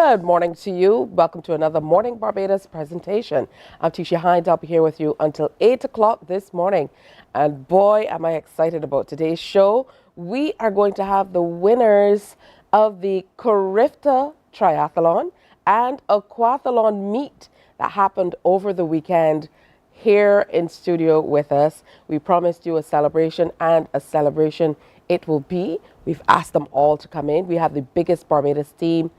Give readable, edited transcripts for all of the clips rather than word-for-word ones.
Good morning to you. Welcome to another Morning Barbados presentation. I'm Tisha Hind. I'll be here with you until 8 o'clock this morning. And boy, am I excited about today's show. We are going to have the winners of the Carifta Triathlon and Aquathlon meet that happened over the weekend here in studio with us. We promised you a celebration, and a celebration it will be. We've asked them all to come in. We have the biggest Barbados team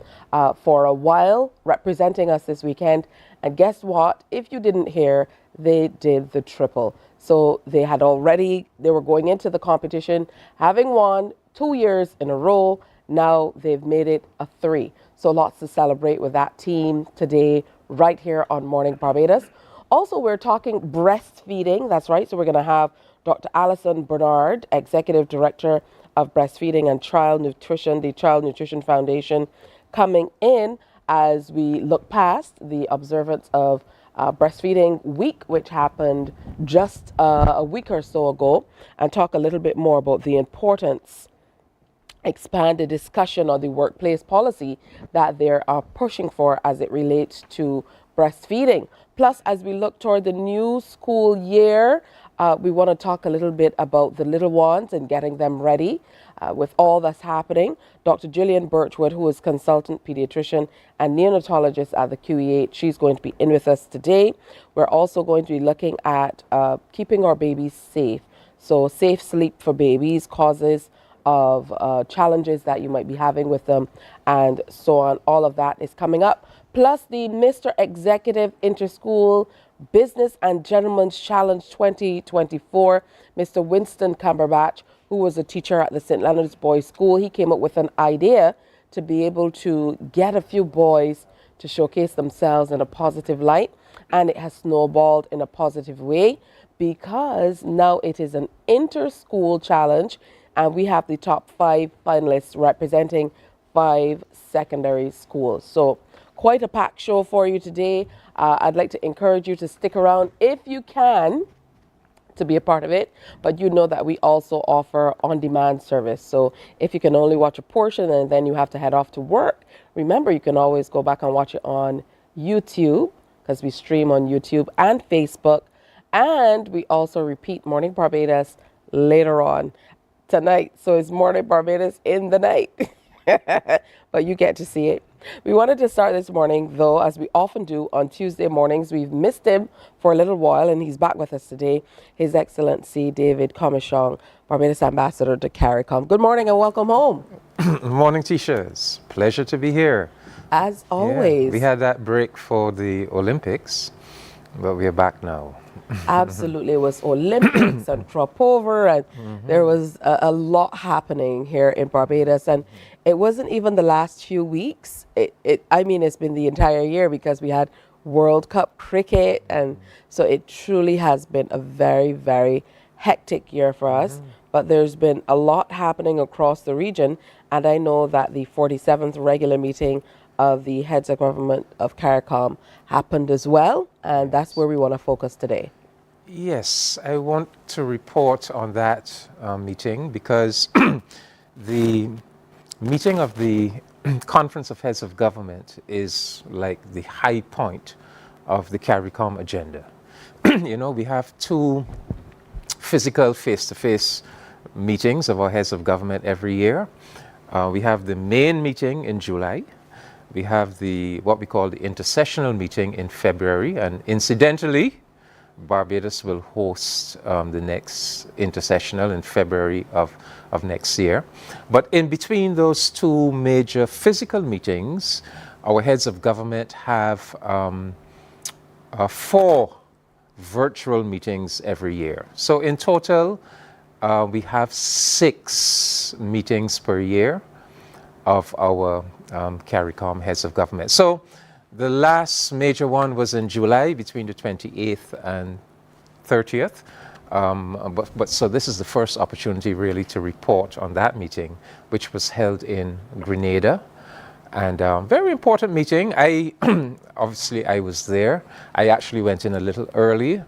for a while representing us this weekend. And guess what? If you didn't hear, they did the triple. So they were going into the competition having won 2 years in a row. Now they've made it a 3. So lots to celebrate with that team today right here on Morning Barbados. Also, we're talking breastfeeding. That's right. So we're going to have Dr. Alison Bernard, Executive Director of Breastfeeding and Child Nutrition, the Child Nutrition Foundation, coming in as we look past the observance of Breastfeeding Week, which happened just a week or so ago, and talk a little bit more about the importance, expand the discussion on the workplace policy that they are pushing for as it relates to breastfeeding. Plus, as we look toward the new school year, we want to talk a little bit about the little ones and getting them ready with all that's happening. Dr. Gillian Birchwood, who is consultant pediatrician and neonatologist at the QEH, she's going to be in with us today. We're also going to be looking at keeping our babies safe. So safe sleep for babies, causes of challenges that you might be having with them, and so on. All of that is coming up. Plus the Mr. Executive Interschool Business and Gentleman's Challenge 2024. Mr. Winston Cumberbatch, who was a teacher at the St. Leonard's Boys School, he came up with an idea to be able to get a few boys to showcase themselves in a positive light, and it has snowballed in a positive way because now it is an inter-school challenge, and we have the top 5 finalists representing 5 secondary schools. So quite a packed show for you today. I'd like to encourage you to stick around if you can to be a part of it, but you know that we also offer on-demand service. So if you can only watch a portion and then you have to head off to work, remember you can always go back and watch it on YouTube, because we stream on YouTube and Facebook, and we also repeat Morning Barbados later on tonight. So it's Morning Barbados in the night. But you get to see it. We wanted to start this morning, though, as we often do on Tuesday mornings. We've missed him for a little while, and he's back with us today. His Excellency David Comishong, Barbados Ambassador to CARICOM. Good morning and welcome home. Morning, Tisha. It's a pleasure to be here. As always. Yeah, we had that break for the Olympics, but we are back now. Absolutely. It was Olympics and crop over, and there was a lot happening here in Barbados. And it wasn't even the last few weeks. It's been the entire year, because we had World Cup cricket. And so it truly has been a very, very hectic year for us. But there's been a lot happening across the region. And I know that the 47th regular meeting of the heads of government of CARICOM happened as well. And that's where we want to focus today. Yes, I want to report on that meeting, because the meeting of the Conference of Heads of Government is like the high point of the CARICOM agenda. You know, we have 2 physical face-to-face meetings of our heads of government every year. We have the main meeting in July. We have what we call the intersessional meeting in February, and incidentally, Barbados will host the next intersessional in February of next year. But in between those 2 major physical meetings, our heads of government have 4 virtual meetings every year. So in total, we have 6 meetings per year of our CARICOM heads of government. So the last major one was in July, between the 28th and 30th. So this is the first opportunity really to report on that meeting, which was held in Grenada. And very important meeting. Obviously I was there. I actually went in a little early.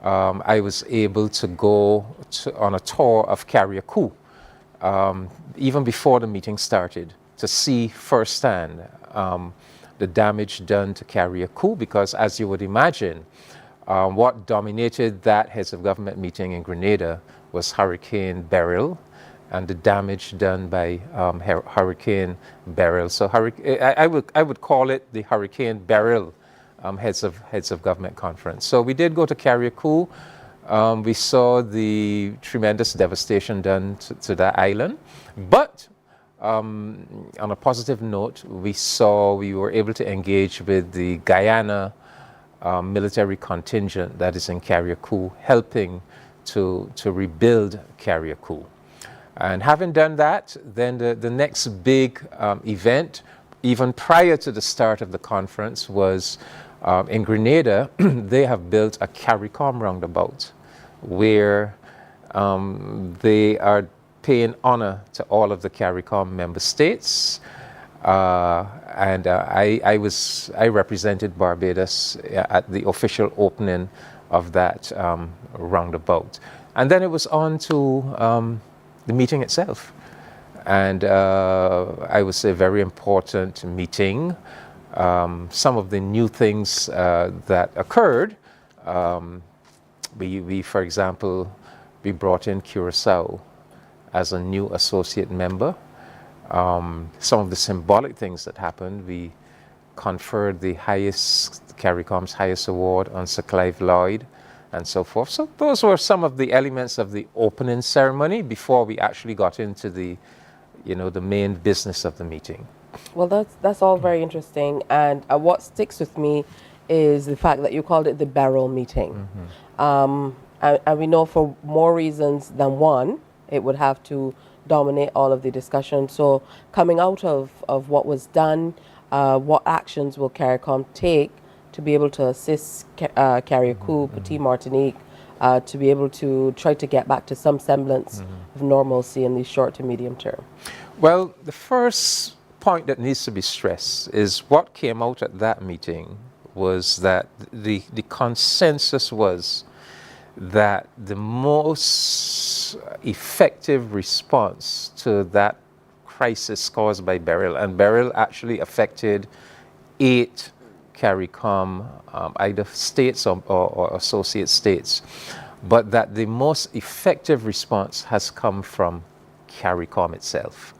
I was able to go on a tour of CARICOM even before the meeting started, to see firsthand the damage done to CARICOM, because as you would imagine, what dominated that heads of government meeting in Grenada was Hurricane Beryl and the damage done by Hurricane Beryl. So I would call it the Hurricane Beryl heads of government conference. So we did go to CARICOM. We saw the tremendous devastation done to that island, but on a positive note, we were able to engage with the Guyana military contingent that is in CARICOM, helping to rebuild CARICOM. And having done that, then the next big event, even prior to the start of the conference, was in Grenada. They have built a CARICOM roundabout where they are paying honor to all of the CARICOM member states. And I represented Barbados at the official opening of that roundabout. And then it was on to the meeting itself. And I would say a very important meeting. Some of the new things that occurred, we, for example, we brought in Curacao as a new associate member. Some of the symbolic things that happened, we conferred the CARICOM's highest award on Sir Clive Lloyd and so forth. So those were some of the elements of the opening ceremony before we actually got into the main business of the meeting. Well, that's all very interesting. And what sticks with me is the fact that you called it the Beryl meeting. And we know for more reasons than one, it would have to dominate all of the discussion. So coming out of what was done, what actions will CARICOM take to be able to assist CARICOM, Petit Martinique, to be able to try to get back to some semblance of normalcy in the short to medium term? Well, the first point that needs to be stressed is what came out at that meeting was that the consensus was that the most effective response to that crisis caused by Beryl, and Beryl actually affected 8 CARICOM, either states or associate states, but that the most effective response has come from CARICOM itself.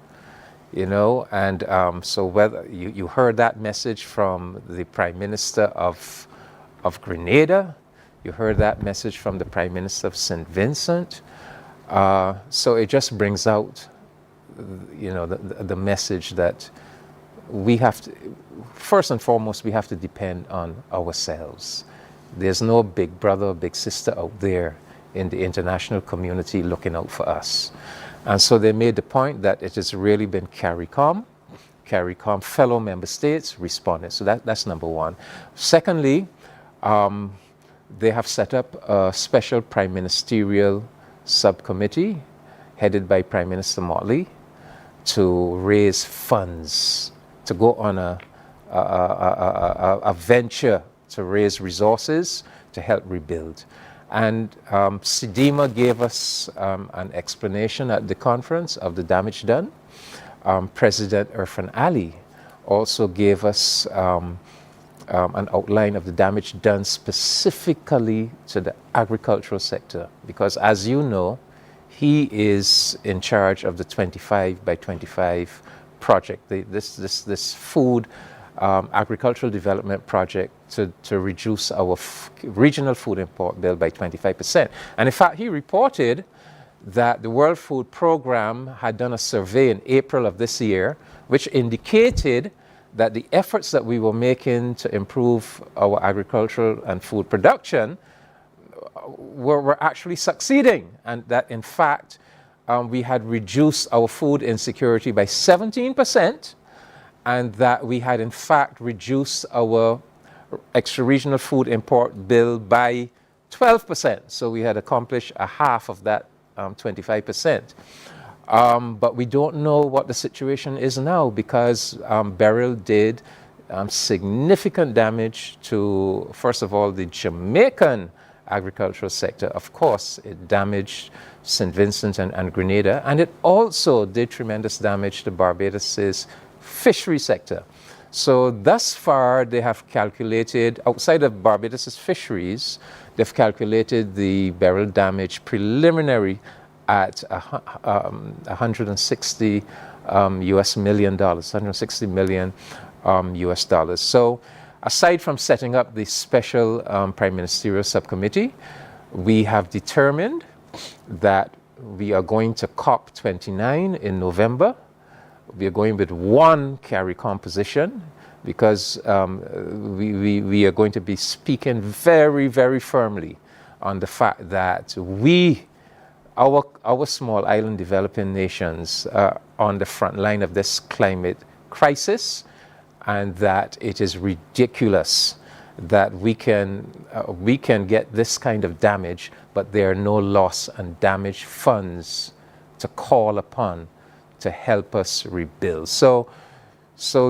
And so whether you heard that message from the Prime Minister of Grenada, you heard that message from the Prime Minister of St. Vincent. So it just brings out, the message that we have to, first and foremost, we have to depend on ourselves. There's no big brother or big sister out there in the international community looking out for us. And so they made the point that it has really been CARICOM, fellow member states responded. So that's number one. Secondly, they have set up a special prime ministerial subcommittee headed by Prime Minister Motley to raise funds, to go on a venture to raise resources to help rebuild. And Sidima gave us an explanation at the conference of the damage done. President Irfan Ali also gave us an outline of the damage done specifically to the agricultural sector, because as you know, he is in charge of the 25 by 25 project, this food agricultural development project to reduce our regional food import bill by 25%. And in fact, he reported that the World Food Program had done a survey in April of this year, which indicated that the efforts that we were making to improve our agricultural and food production were actually succeeding, and that in fact we had reduced our food insecurity by 17%, and that we had in fact reduced our extra-regional food import bill by 12%. So we had accomplished a half of that 25%. But we don't know what the situation is now, because Beryl did significant damage to, first of all, the Jamaican agricultural sector. Of course, it damaged St. Vincent and Grenada, and it also did tremendous damage to Barbados's fishery sector. So thus far, they have calculated, outside of Barbados' fisheries, they've calculated the beryl damage preliminary at 160 US million dollars, 160 million US dollars. So aside from setting up the special Prime Ministerial Subcommittee, we have determined that we are going to COP29 in November. We are going with one CARICOM position because we are going to be speaking very, very firmly on the fact that our small island developing nations are on the front line of this climate crisis, and that it is ridiculous that we can get this kind of damage, but there are no loss and damage funds to call upon to help us rebuild. So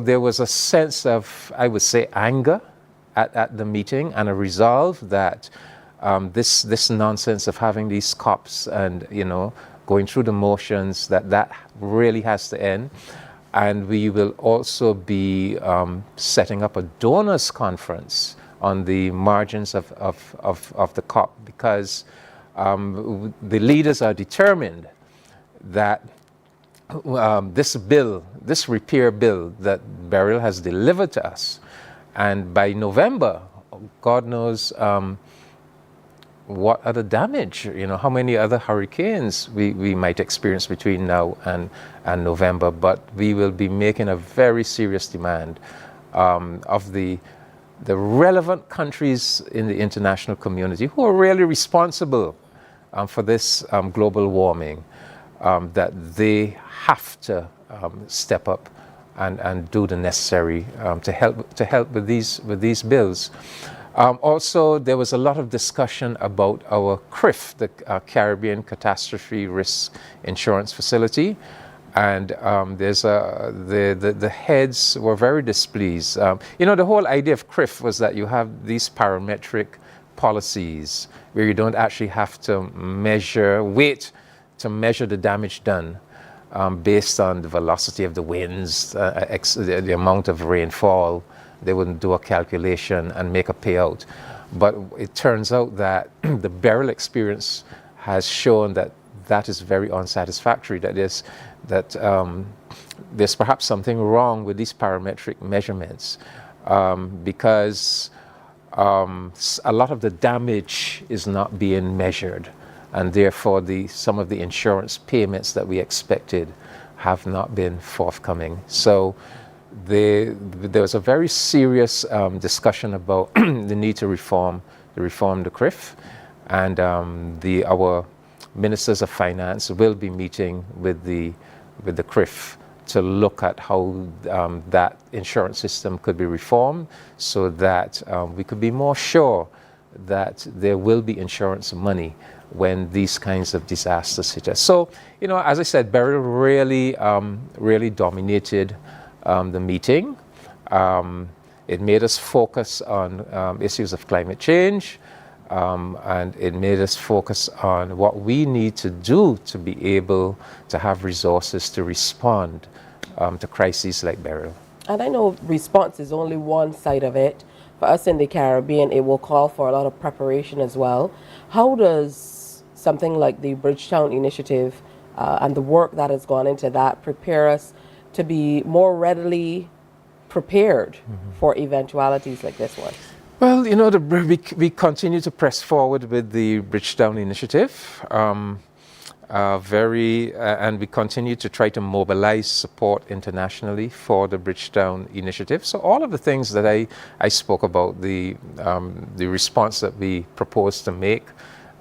there was a sense of, I would say, anger at the meeting, and a resolve that this nonsense of having these COPs and going through the motions, that really has to end. And we will also be setting up a donors conference on the margins of the COP, because the leaders are determined that this repair bill that Beryl has delivered to us, and by November, God knows what other damage, how many other hurricanes we might experience between now and November. But we will be making a very serious demand of the relevant countries in the international community who are really responsible for this global warming, that they have to step up and do the necessary to help with these bills. Also, there was a lot of discussion about our CRIF, the Caribbean Catastrophe Risk Insurance Facility, and the heads were very displeased. The whole idea of CRIF was that you have these parametric policies where you don't actually have to measure the damage done based on the velocity of the winds, the amount of rainfall. They wouldn't do a calculation and make a payout. But it turns out that the Beryl experience has shown that is very unsatisfactory. There's perhaps something wrong with these parametric measurements, because a lot of the damage is not being measured, and therefore some of the insurance payments that we expected have not been forthcoming. So there was a very serious discussion about the need to reform the CRIF, and our ministers of finance will be meeting with the CRIF to look at how that insurance system could be reformed, so that we could be more sure that there will be insurance money when these kinds of disasters hit us. So, as I said, Beryl really dominated the meeting. It made us focus on issues of climate change, and it made us focus on what we need to do to be able to have resources to respond to crises like Beryl. And I know response is only one side of it. For us in the Caribbean, it will call for a lot of preparation as well. How does something like the Bridgetown Initiative and the work that has gone into that prepare us to be more readily prepared for eventualities like this one? Well, we continue to press forward with the Bridgetown Initiative, and we continue to try to mobilize support internationally for the Bridgetown Initiative. So all of the things that I spoke about, the response that we propose to make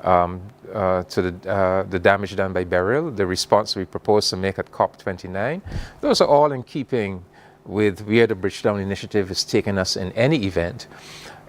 to the damage done by Beryl, the response we propose to make at COP29, those are all in keeping with where the Bridgetown Initiative is taking us in any event.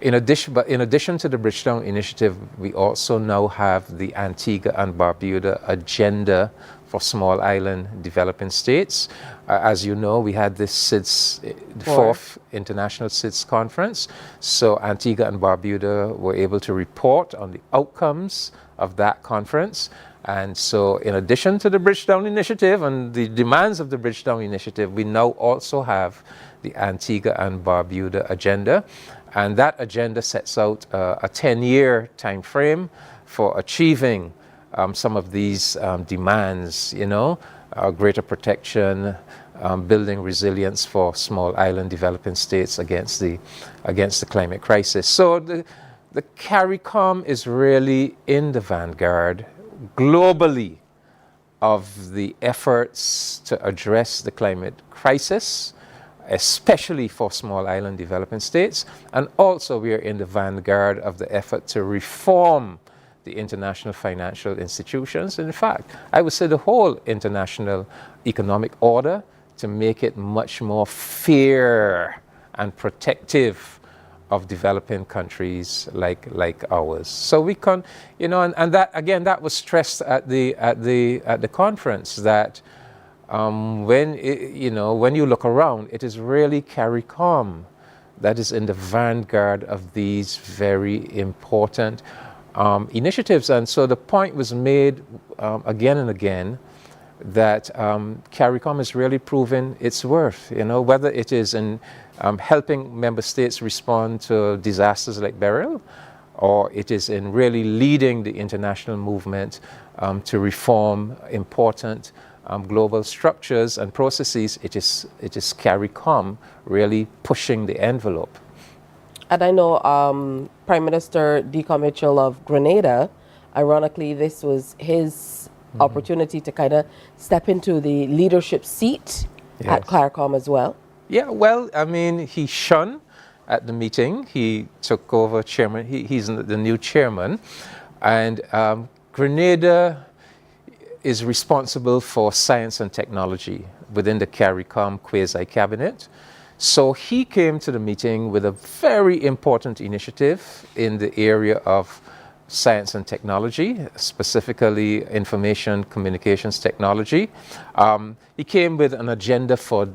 In addition to the Bridgetown Initiative, we also now have the Antigua and Barbuda agenda for small island developing states. As you know, we had this the fourth International SIDS conference. So Antigua and Barbuda were able to report on the outcomes of that conference. And so in addition to the Bridgetown Initiative and the demands of the Bridgetown Initiative, we now also have the Antigua and Barbuda agenda. And that agenda sets out a 10-year time frame for achieving some of these demands, greater protection, building resilience for small island developing states against the climate crisis. So the CARICOM is really in the vanguard globally of the efforts to address the climate crisis, especially for small island developing states, and also we are in the vanguard of the effort to reform the international financial institutions. In fact, I would say the whole international economic order, to make it much more fair and protective of developing countries like ours. So we can, and that again, that was stressed at the conference, that when you look around, it is really CARICOM that is in the vanguard of these very important initiatives. And so the point was made again and again that CARICOM is really proving its worth, whether it is in helping member states respond to disasters like Beryl, or it is in really leading the international movement to reform important global structures and processes. It is CARICOM really pushing the envelope. And I know Prime Minister Deco Mitchell of Grenada, ironically, this was his opportunity to kind of step into the leadership seat at CARICOM as well. Yeah, well, I mean, he shone at the meeting. He took over chairman. He's the new chairman. And Grenada is responsible for science and technology within the CARICOM quasi-cabinet. So he came to the meeting with a very important initiative in the area of science and technology, specifically information communications technology. He came with an agenda for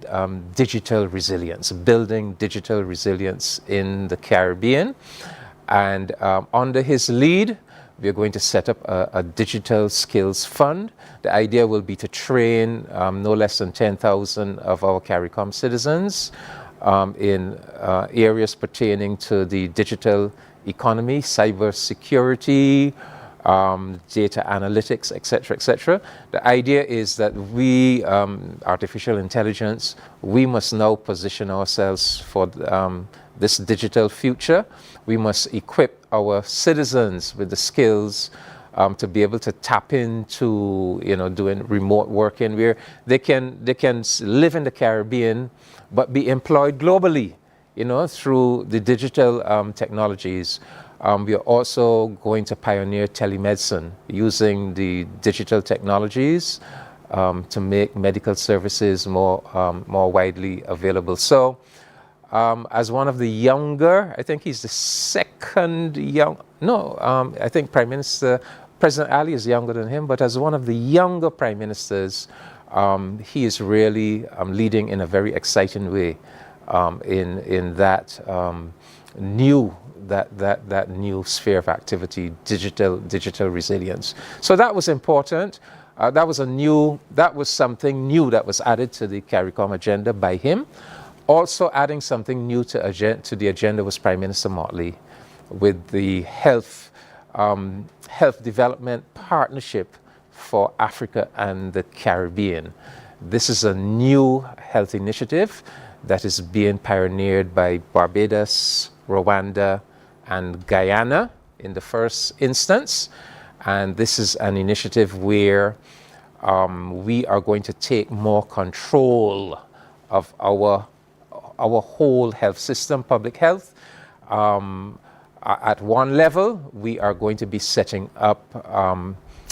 digital resilience, building digital resilience in the Caribbean. And under his lead, we are going to set up a digital skills fund. The idea will be to train no less than 10,000 of our CARICOM citizens in areas pertaining to the digital economy, cyber security, data analytics, etc., etc. The idea is that we, artificial intelligence, we must now position ourselves for this digital future. We must equip our citizens with the skills to be able to tap into, doing remote working, where they can live in the Caribbean but be employed globally, through the digital technologies. We are also going to pioneer telemedicine using the digital technologies to make medical services more widely available. So as one of the younger, I think he's the second I think President Ali is younger than him, but as one of the younger prime ministers, he is really leading in a very exciting way in that new sphere of activity, digital resilience. So that was important. That was something new that was added to the CARICOM agenda by him. Also adding something new to the agenda was Prime Minister Motley with the health development partnership for Africa and the Caribbean. This is a new health initiative that is being pioneered by Barbados, Rwanda, and Guyana in the first instance. And this is an initiative where we are going to take more control of our whole health system, public health. At one level, we are going to be setting up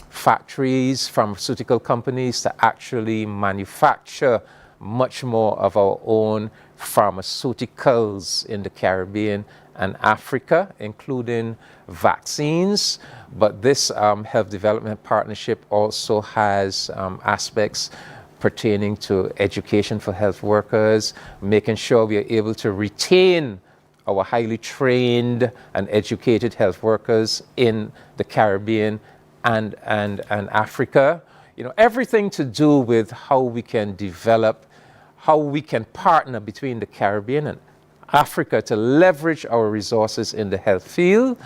factories, pharmaceutical companies to actually manufacture much more of our own pharmaceuticals in the Caribbean and Africa, including vaccines. But this health development partnership also has aspects pertaining to education for health workers, making sure we are able to retain our highly trained and educated health workers in the Caribbean and Africa. Everything to do with how we can develop, how we can partner between the Caribbean and Africa to leverage our resources in the health field,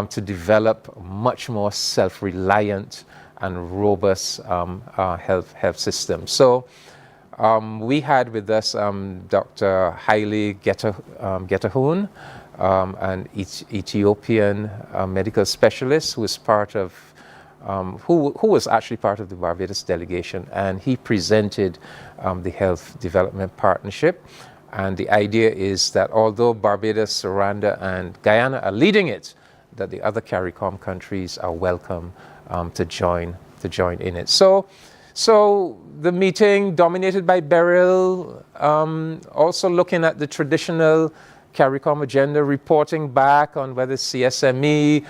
to develop much more self-reliant and robust health system. So we had with us Dr. Haile Getahoon, an Ethiopian medical specialist who is part of who was actually part of the Barbados delegation, and he presented the Health Development Partnership. And the idea is that although Barbados, Rwanda, and Guyana are leading it, that the other CARICOM countries are welcome to join in it. So the meeting dominated by Beryl, also looking at the traditional CARICOM agenda, reporting back on whether CSME,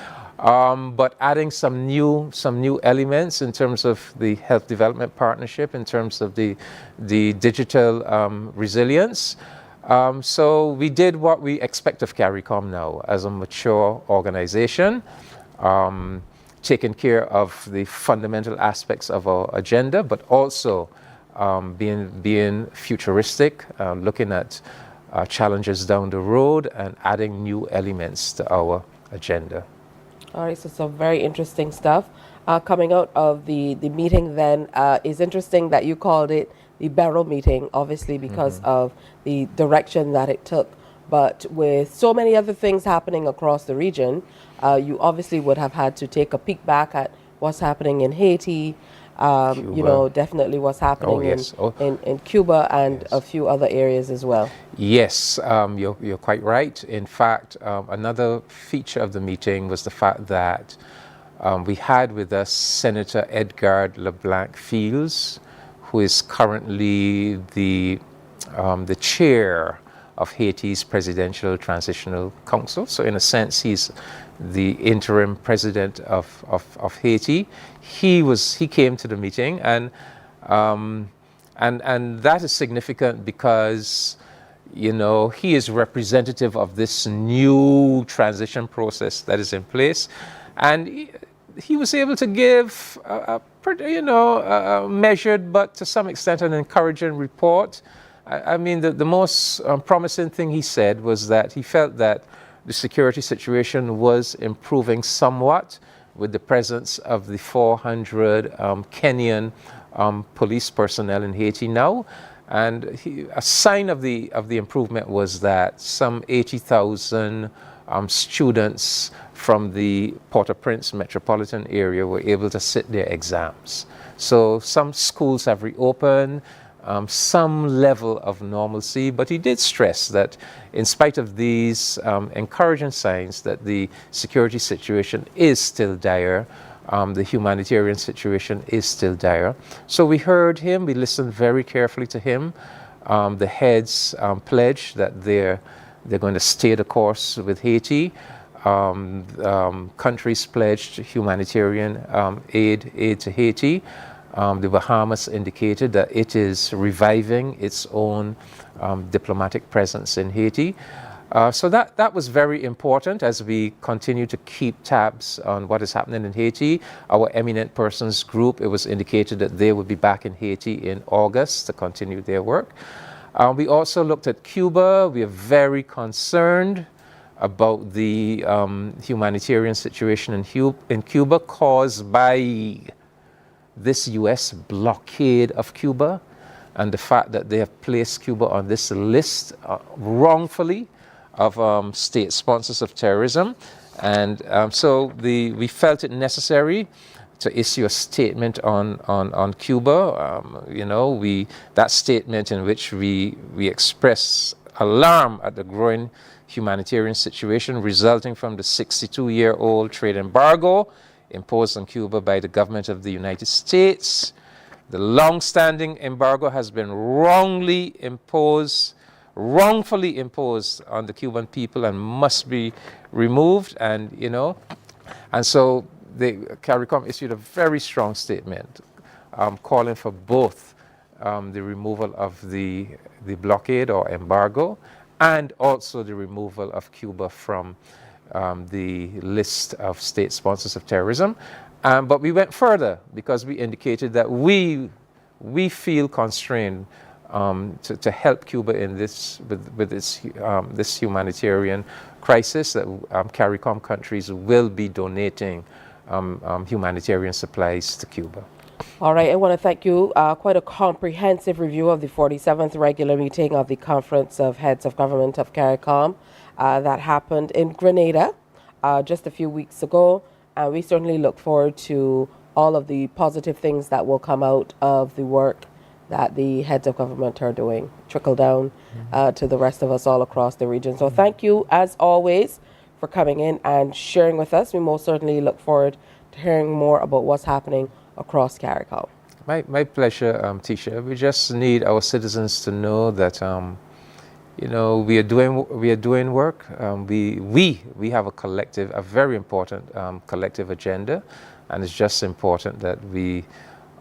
but adding some new elements in terms of the Health Development Partnership, in terms of the digital resilience. So we did what we expect of CARICOM now as a mature organization, taking care of the fundamental aspects of our agenda, but also being futuristic, looking at challenges down the road and adding new elements to our agenda. All right, so some very interesting stuff coming out of the meeting then. Is interesting that you called it the Beryl meeting, obviously because of the direction that it took. But with so many other things happening across the region, you obviously would have had to take a peek back at what's happening in Haiti, definitely what's happening in Cuba and a few other areas as well. Yes, you're quite right. In fact, another feature of the meeting was the fact that we had with us Senator Edgard LeBlanc Fields, who is currently the chair of Haiti's Presidential Transitional Council. So in a sense, he's the interim president of Haiti. He came to the meeting, and that is significant because he is representative of this new transition process that is in place, and he was able to give a measured but to some extent an encouraging report. I mean, the most promising thing he said was that he felt that the security situation was improving somewhat with the presence of the 400 Kenyan police personnel in Haiti now. And a sign of the improvement was that some 80,000 students from the Port-au-Prince metropolitan area were able to sit their exams. So some schools have reopened, some level of normalcy, but he did stress that in spite of these encouraging signs that the security situation is still dire, the humanitarian situation is still dire. So we heard him, we listened very carefully to him. The heads pledged that they're going to stay the course with Haiti. Countries pledged humanitarian aid to Haiti. The Bahamas indicated that it is reviving its own diplomatic presence in Haiti. So that was very important as we continue to keep tabs on what is happening in Haiti. Our eminent persons group, it was indicated that they would be back in Haiti in August to continue their work. We also looked at Cuba. We are very concerned about the humanitarian situation in Cuba caused by this U.S. blockade of Cuba and the fact that they have placed Cuba on this list wrongfully of state sponsors of terrorism. And so we felt it necessary to issue a statement on Cuba. That statement in which we express alarm at the growing humanitarian situation resulting from the 62-year-old trade embargo imposed on Cuba by the government of the United States. The long-standing embargo has been wrongfully imposed on the Cuban people and must be removed. And so the CARICOM issued a very strong statement calling for both the removal of the blockade or embargo and also the removal of Cuba from the list of state sponsors of terrorism. But we went further because we indicated that we feel constrained to help Cuba in this with this humanitarian crisis, that CARICOM countries will be donating humanitarian supplies to Cuba. All right, I want to thank you. Quite a comprehensive review of the 47th regular meeting of the Conference of Heads of Government of CARICOM that happened in Grenada just a few weeks ago. We certainly look forward to all of the positive things that will come out of the work that the heads of government are doing, trickle down to the rest of us all across the region. So thank you, as always, for coming in and sharing with us. We most certainly look forward to hearing more about what's happening across CARICOM. My pleasure, Tisha. We just need our citizens to know that we are doing work. We have a very important collective agenda, and it's just important that we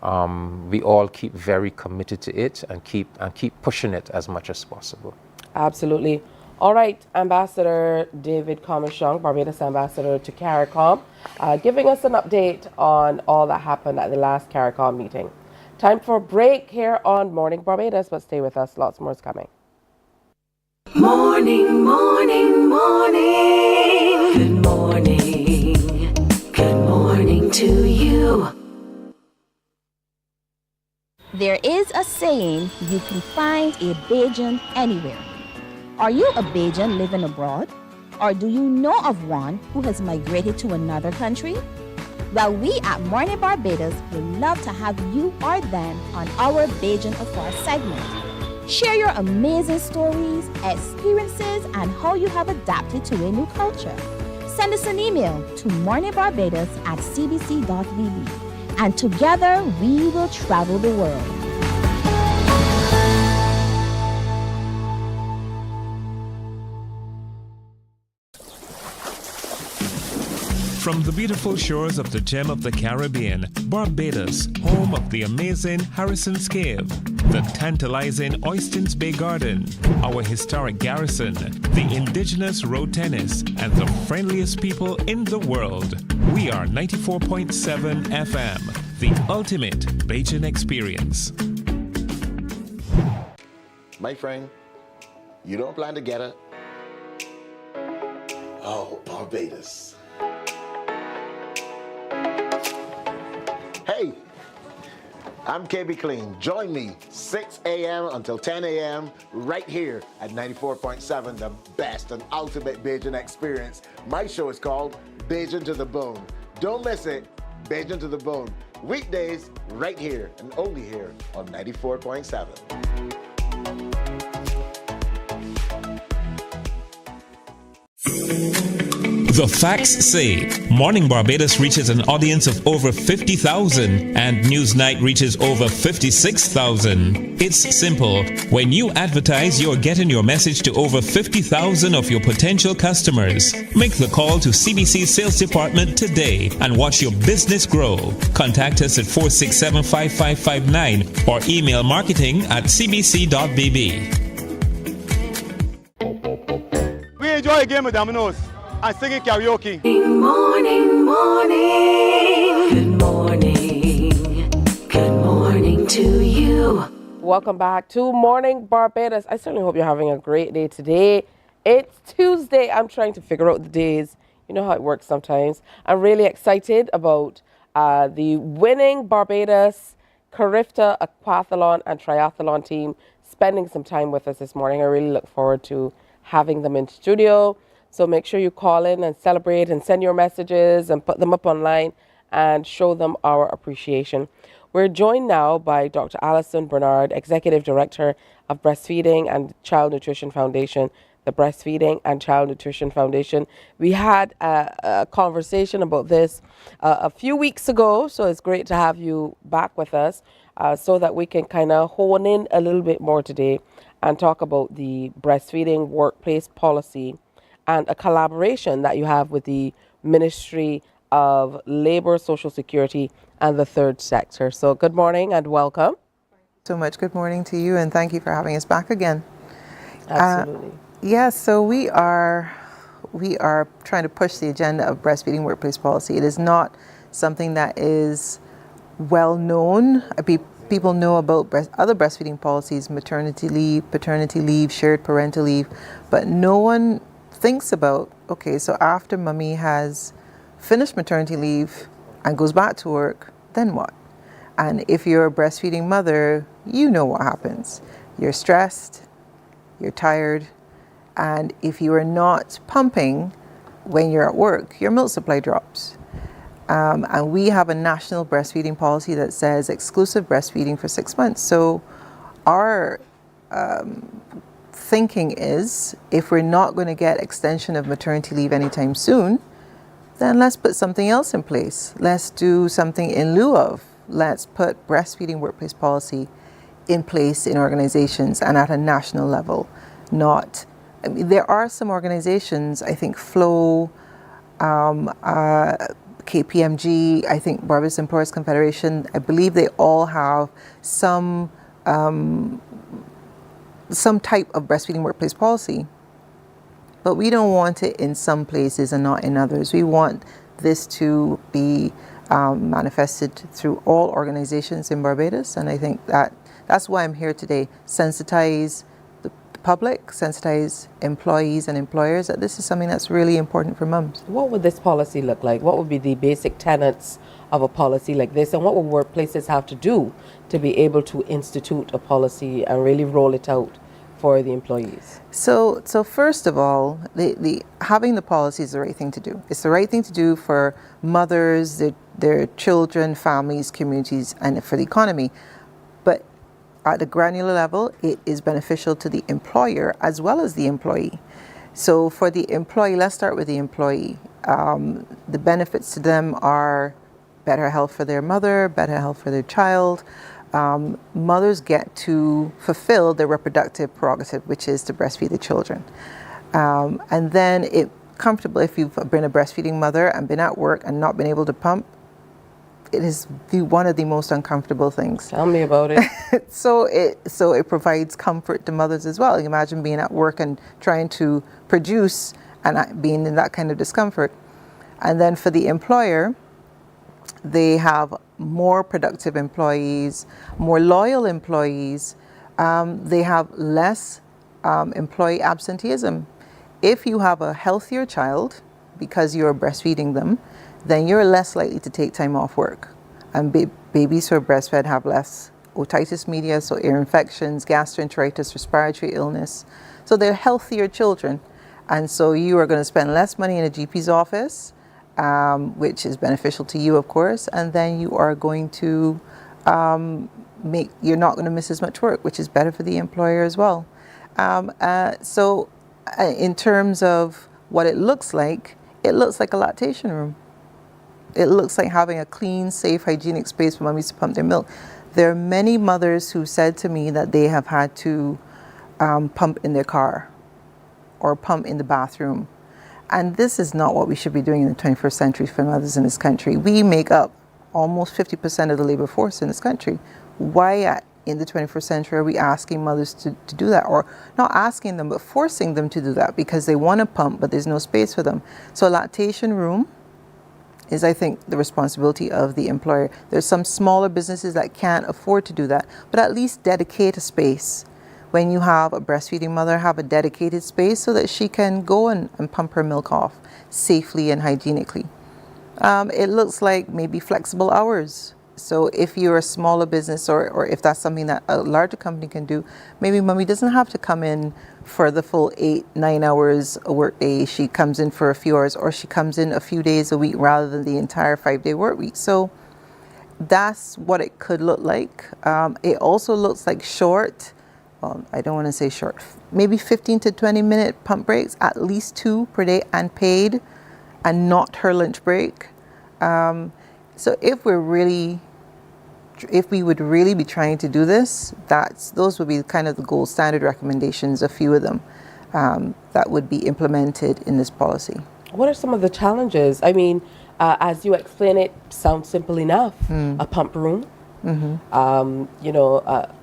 all keep very committed to it and keep pushing it as much as possible. Absolutely. All right, Ambassador David Comishong, Barbados Ambassador to CARICOM, giving us an update on all that happened at the last CARICOM meeting. Time for a break here on Morning Barbados, but stay with us. Lots more is coming. Morning, morning, morning. Good morning. Good morning to you. There is a saying, you can find a Bajan anywhere. Are you a Bajan living abroad? Or do you know of one who has migrated to another country? Well, we at Mornin Barbados would love to have you or them on our Bajan Afar segment. Share your amazing stories, experiences, and how you have adapted to a new culture. Send us an email to morninbarbados@cbc.bb, and together we will travel the world. From the beautiful shores of the gem of the Caribbean, Barbados, home of the amazing Harrison's Cave, the tantalizing Oystins Bay Garden, our historic garrison, the indigenous road tennis, and the friendliest people in the world. We are 94.7 FM, the ultimate Bajan experience. My friend, you don't plan to get it? Oh, Barbados. Hey, I'm KB Clean. Join me 6 a.m. until 10 a.m. right here at 94.7, the best and ultimate Bajan experience. My show is called Bajan to the Bone. Don't miss it, Bajan to the Bone. Weekdays right here and only here on 94.7. The facts say Morning Barbados reaches an audience of over 50,000 and Newsnight reaches over 56,000. It's simple. When you advertise, you're getting your message to over 50,000 of your potential customers. Make the call to CBC Sales Department today and watch your business grow. Contact us at 467-5559 or email marketing@cbc.bb. We enjoy a game of dominoes and singing karaoke. Morning, morning. Good morning. Good morning to you. Welcome back to Morning Barbados. I certainly hope you're having a great day today. It's Tuesday. I'm trying to figure out the days. You know how it works sometimes. I'm really excited about the winning Barbados Carifta Aquathlon and Triathlon team spending some time with us this morning. I really look forward to having them in studio. So make sure you call in and celebrate and send your messages and put them up online and show them our appreciation. We're joined now by Dr. Alison Bernard, Executive Director of Breastfeeding and Child Nutrition Foundation, the Breastfeeding and Child Nutrition Foundation. We had a conversation about this a few weeks ago, so it's great to have you back with us so that we can kind of hone in a little bit more today and talk about the breastfeeding workplace policy and a collaboration that you have with the Ministry of Labour, Social Security, and the third sector. So good morning and welcome. So much. Good morning to you, and thank you for having us back again. Absolutely. Yes, so we are we are trying to push the agenda of breastfeeding workplace policy. It is not something that is well known. People know about other breastfeeding policies, maternity leave, paternity leave, shared parental leave, but no one thinks about, okay, so after mommy has finished maternity leave and goes back to work, then what? And if you're a breastfeeding mother, you know what happens. You're stressed, you're tired, and if you are not pumping when you're at work, your milk supply drops. And we have a national breastfeeding policy that says exclusive breastfeeding for 6 months. So our thinking is, if we're not going to get extension of maternity leave anytime soon, then let's put something else in place. Let's do something in lieu of. Let's put breastfeeding workplace policy in place in organizations and at a national level. There are some organizations, I think FLOW, KPMG, I think Barbados Employers Confederation, I believe they all have some type of breastfeeding workplace policy. But we don't want it in some places and not in others. We want this to be manifested through all organizations in Barbados, and I think that's why I'm here today. Sensitize the public, sensitize employees and employers that this is something that's really important for mums. What would this policy look like? What would be the basic tenets of a policy like this, and what would workplaces have to do to be able to institute a policy and really roll it out for the employees? So first of all, having the policy is the right thing to do. It's the right thing to do for mothers, their children, families, communities, and for the economy. But at the granular level, it is beneficial to the employer as well as the employee. So for the employee, let's start with the employee. The benefits to them are better health for their mother, better health for their child. Mothers get to fulfill their reproductive prerogative, which is to breastfeed the children. And then if you've been a breastfeeding mother and been at work and not been able to pump, it is one of the most uncomfortable things. Tell me about it. So it provides comfort to mothers as well. You imagine being at work and trying to produce and being in that kind of discomfort. And then for the employer, they have more productive employees, more loyal employees. They have less employee absenteeism. If you have a healthier child because you're breastfeeding them, then you're less likely to take time off work. And babies who are breastfed have less otitis media, so ear infections, gastroenteritis, respiratory illness. So they're healthier children. And so you are going to spend less money in a GP's office, which is beneficial to you, of course, and then you are going to you're not going to miss as much work, which is better for the employer as well. So in terms of what it looks like a lactation room. It looks like having a clean, safe, hygienic space for mummies to pump their milk. There are many mothers who said to me that they have had to pump in their car or pump in the bathroom. And this is not what we should be doing in the 21st century for mothers in this country. We make up almost 50% of the labor force in this country. Why in the 21st century are we asking mothers to do that? Or not asking them, but forcing them to do that because they want to pump, but there's no space for them. So a lactation room is, I think, the responsibility of the employer. There's some smaller businesses that can't afford to do that, but at least dedicate a space. When you have a breastfeeding mother, have a dedicated space so that she can go and pump her milk off safely and hygienically. It looks like maybe flexible hours. So if you're a smaller business or if that's something that a larger company can do, maybe mommy doesn't have to come in for the full 8-9 hours a work day. She comes in for a few hours, or she comes in a few days a week rather than the entire 5-day work week. So that's what it could look like. It also looks like short, well, I don't want to say short, maybe 15 to 20 minute pump breaks, at least 2 per day and paid, and not her lunch break. So if we would really be trying to do this, those would be kind of the gold standard recommendations, a few of them, that would be implemented in this policy. What are some of the challenges? I mean, as you explain it, sounds simple enough. A pump room, an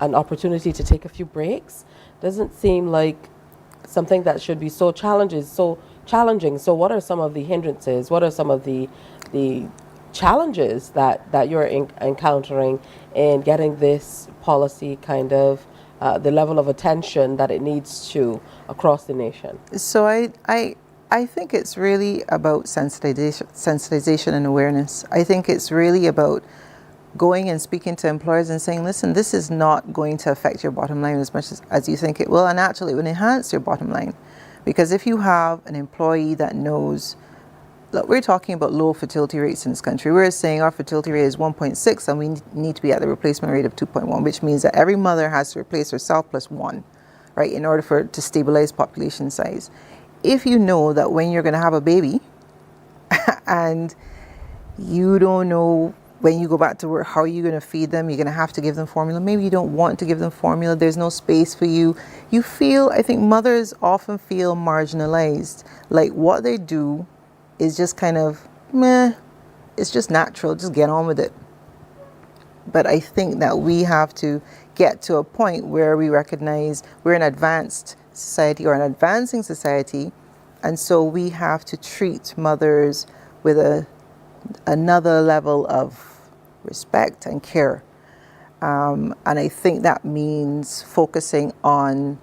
opportunity to take a few breaks. Doesn't seem like something that should be so challenging. So challenging. So what are some of the hindrances? What are some of the challenges that you're encountering in getting this policy kind of the level of attention that it needs to across the nation? So I think it's really about sensitization and awareness. I think it's really about going and speaking to employers and saying, listen, this is not going to affect your bottom line as much as you think it will, and actually it will enhance your bottom line. Because if you have an employee that knows, look, we're talking about low fertility rates in this country. We're saying our fertility rate is 1.6 and we need to be at the replacement rate of 2.1, which means that every mother has to replace herself plus one, right, in order for it to stabilize population size. If you know that when you're going to have a baby and you don't know when you go back to work, how are you going to feed them? You're going to have to give them formula. Maybe you don't want to give them formula. There's no space for you. You feel, I think mothers often feel marginalized. Like what they do is just kind of, meh, it's just natural. Just get on with it. But I think that we have to get to a point where we recognize we're an advanced society or an advancing society. And so we have to treat mothers with another level of respect and care. And I think that means focusing on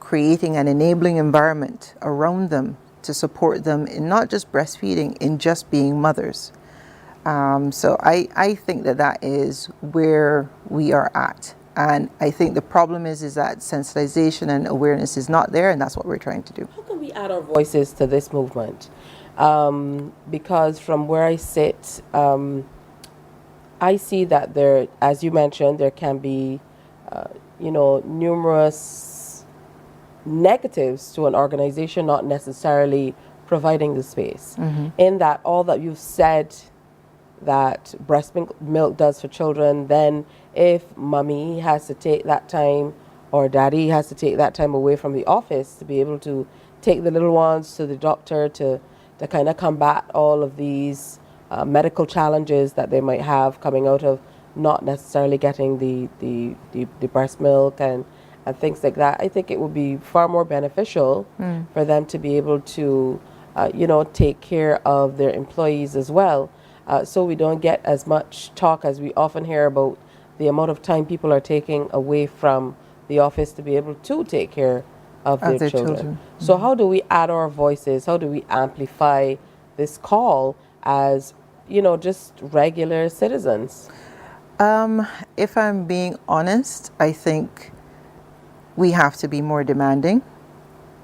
creating an enabling environment around them to support them in not just breastfeeding, in just being mothers. So I think that is where we are at. And I think the problem is that sensitization and awareness is not there, and that's what we're trying to do. How can we add our voices to this movement? Because from where I sit, I see that there, as you mentioned, there can be, numerous negatives to an organization not necessarily providing the space. Mm-hmm. In that, all that you've said that breast milk does for children, then if mommy has to take that time or daddy has to take that time away from the office to be able to take the little ones to the doctor to kind of combat all of these medical challenges that they might have coming out of not necessarily getting the breast milk and things like that. I think it would be far more beneficial for them to be able to, take care of their employees as well. So we don't get as much talk as we often hear about the amount of time people are taking away from the office to be able to take care of their children. So how do we add our voices? How do we amplify this call as, just regular citizens? If I'm being honest, I think we have to be more demanding.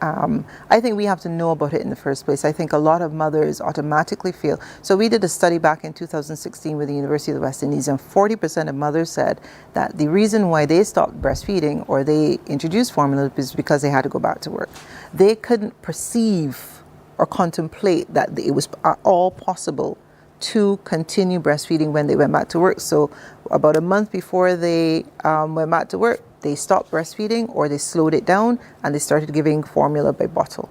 I think we have to know about it in the first place. I think a lot of mothers automatically feel. So we did a study back in 2016 with the University of the West Indies, and 40% of mothers said that the reason why they stopped breastfeeding or they introduced formula is because they had to go back to work. They couldn't perceive or contemplate that it was at all possible to continue breastfeeding when they went back to work. So about a month before they went back to work, they stopped breastfeeding or they slowed it down and they started giving formula by bottle.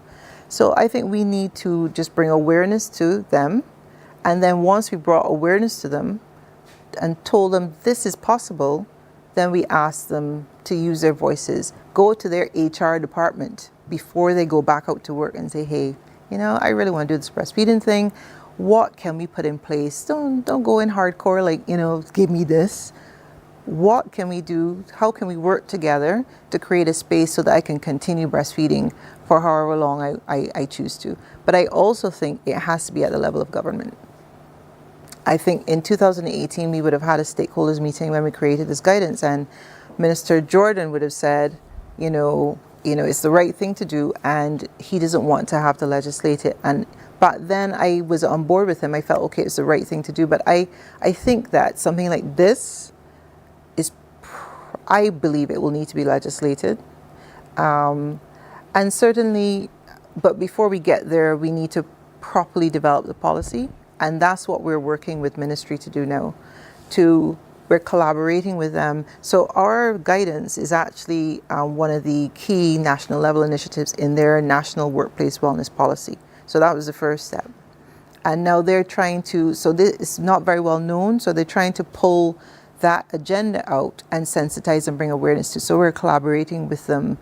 So I think we need to just bring awareness to them. And then once we brought awareness to them and told them this is possible, then we ask them to use their voices, go to their HR department before they go back out to work and say, hey, I really want to do this breastfeeding thing. What can we put in place? Don't go in hardcore, like, give me this. What can we do? How can we work together to create a space so that I can continue breastfeeding for however long I choose to? But I also think it has to be at the level of government. I think in 2018, we would have had a stakeholders meeting when we created this guidance, and Minister Jordan would have said, it's the right thing to do, and he doesn't want to have to legislate it. But then I was on board with him. I felt, okay, it's the right thing to do. But I think that something like this I believe it will need to be legislated. And certainly, but before we get there, we need to properly develop the policy. And that's what we're working with ministry to do now. We're collaborating with them. So our guidance is actually one of the key national level initiatives in their national workplace wellness policy. So that was the first step. And now they're trying to, so this is not very well known, so they're trying to pull that agenda out and sensitize and bring awareness to. So we're collaborating with them,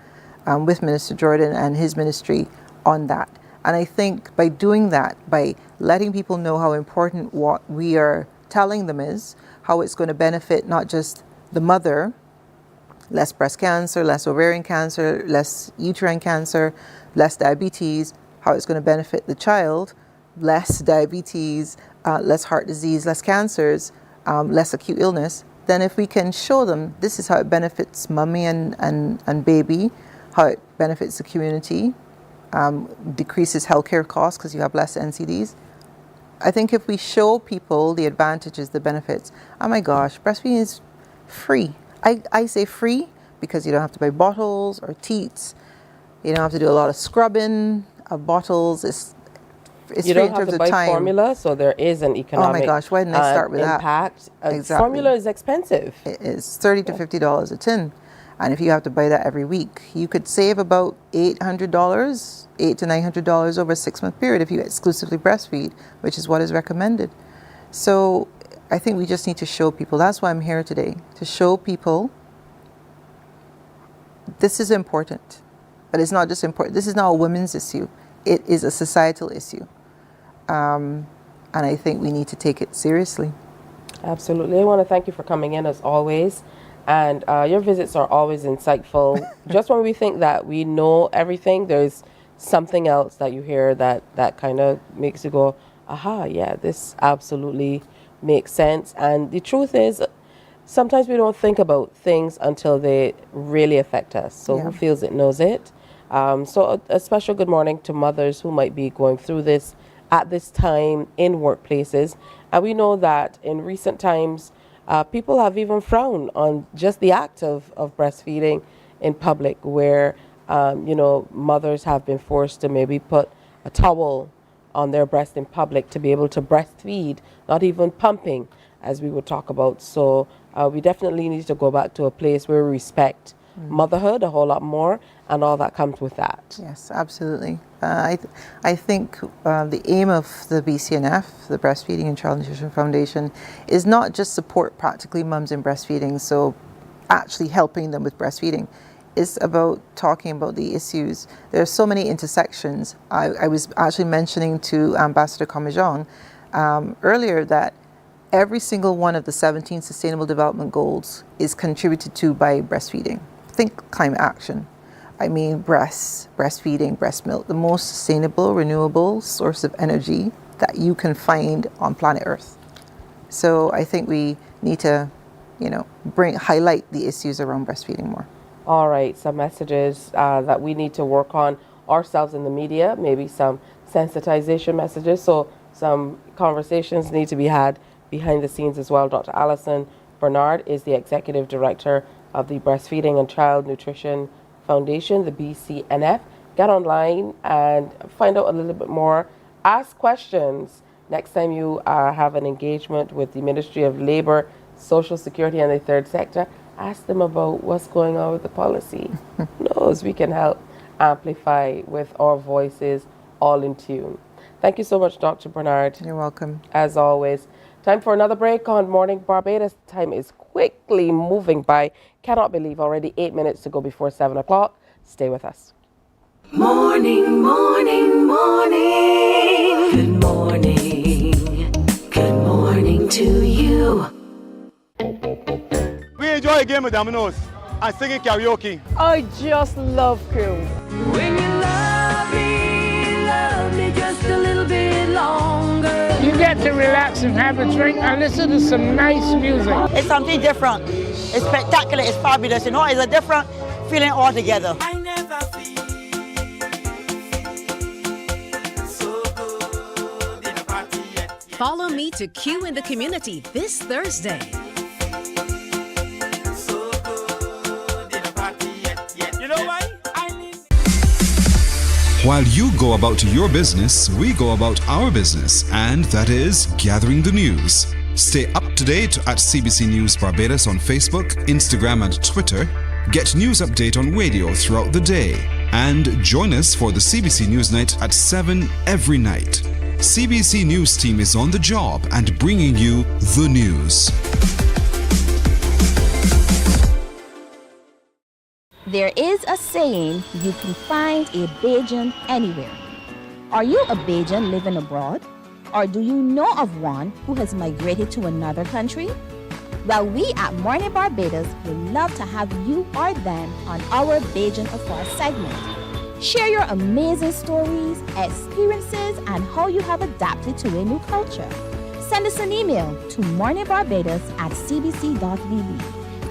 with Minister Jordan and his ministry on that. And I think by doing that, by letting people know how important what we are telling them is, how it's going to benefit not just the mother, less breast cancer, less ovarian cancer, less uterine cancer, less diabetes, how it's going to benefit the child, less diabetes, less heart disease, less cancers, less acute illness, then if we can show them this is how it benefits mommy and baby, how it benefits the community, decreases healthcare costs because you have less NCDs. I think if we show people the advantages, the benefits, oh my gosh, breastfeeding is free. I say free because you don't have to buy bottles or teats. You don't have to do a lot of scrubbing of bottles. It's you free don't in have terms to of buy time. formula, so there is an economic Oh my gosh, why didn't I start with impact. that? Exactly. Formula is expensive. It is $30 to $50 a tin. And if you have to buy that every week, you could save about $800, $800 to $900 over a 6-month period if you exclusively breastfeed, which is what is recommended. So I think we just need to show people. That's why I'm here today, to show people this is important. But it's not just important. This is not a women's issue. It is a societal issue. And I think we need to take it seriously. Absolutely. I want to thank you for coming in as always. And your visits are always insightful. Just when we think that we know everything, there's something else that you hear that kind of makes you go, aha, yeah, this absolutely makes sense. And the truth is, sometimes we don't think about things until they really affect us. So who feels it knows it. So a special good morning to mothers who might be going through this at this time in workplaces. And we know that in recent times, people have even frowned on just the act of breastfeeding in public, where mothers have been forced to maybe put a towel on their breast in public to be able to breastfeed, not even pumping, as we would talk about. So we definitely need to go back to a place where we respect motherhood a whole lot more and all that comes with that. Yes, absolutely. I think the aim of the BCNF, the Breastfeeding and Child Nutrition Foundation, is not just support practically mums in breastfeeding, so actually helping them with breastfeeding. It's about talking about the issues. There are so many intersections. I was actually mentioning to Ambassador Comajong earlier that every single one of the 17 Sustainable Development Goals is contributed to by breastfeeding. Think climate action. I mean breastfeeding, breast milk, the most sustainable, renewable source of energy that you can find on planet Earth. So I think we need to, highlight the issues around breastfeeding more. All right, some messages that we need to work on ourselves in the media, maybe some sensitization messages. So some conversations need to be had behind the scenes as well. Dr. Alison Bernard is the Executive Director of the Breastfeeding and Child Nutrition Foundation, the BCNF. Get online and find out a little bit more. Ask questions next time you have an engagement with the Ministry of Labour, Social Security and the third sector. Ask them about what's going on with the policy. Who knows, we can help amplify with our voices all in tune. Thank you so much, Dr. Bernard. You're welcome. As always. Time for another break on Morning Barbados. Time is quickly moving by. Cannot believe already 8 minutes to go before 7 o'clock. Stay with us. Morning, morning, morning. Good morning. Good morning to you. We enjoy a game of dominoes and singing karaoke. I just love cruise. When you love me just a little bit longer. You get to relax and have a drink and listen to some nice music. It's something different. It's spectacular. It's fabulous. It's a different feeling altogether. I never feel so good in a party yet. Follow me to Q in the Community this Thursday. So good in a party yet. You know why? While you go about your business, we go about our business, and that is gathering the news. Stay up to date at CBC News Barbados on Facebook, Instagram and Twitter. Get news update on radio throughout the day. And join us for the CBC News Night at 7 every night. CBC News team is on the job and bringing you the news. There is a saying, you can find a Bajan anywhere. Are you a Bajan living abroad? Or do you know of one who has migrated to another country? Well, we at Mornin Barbados would love to have you or them on our Bajan Afar segment. Share your amazing stories, experiences, and how you have adapted to a new culture. Send us an email to morninbarbados@cbc.vb,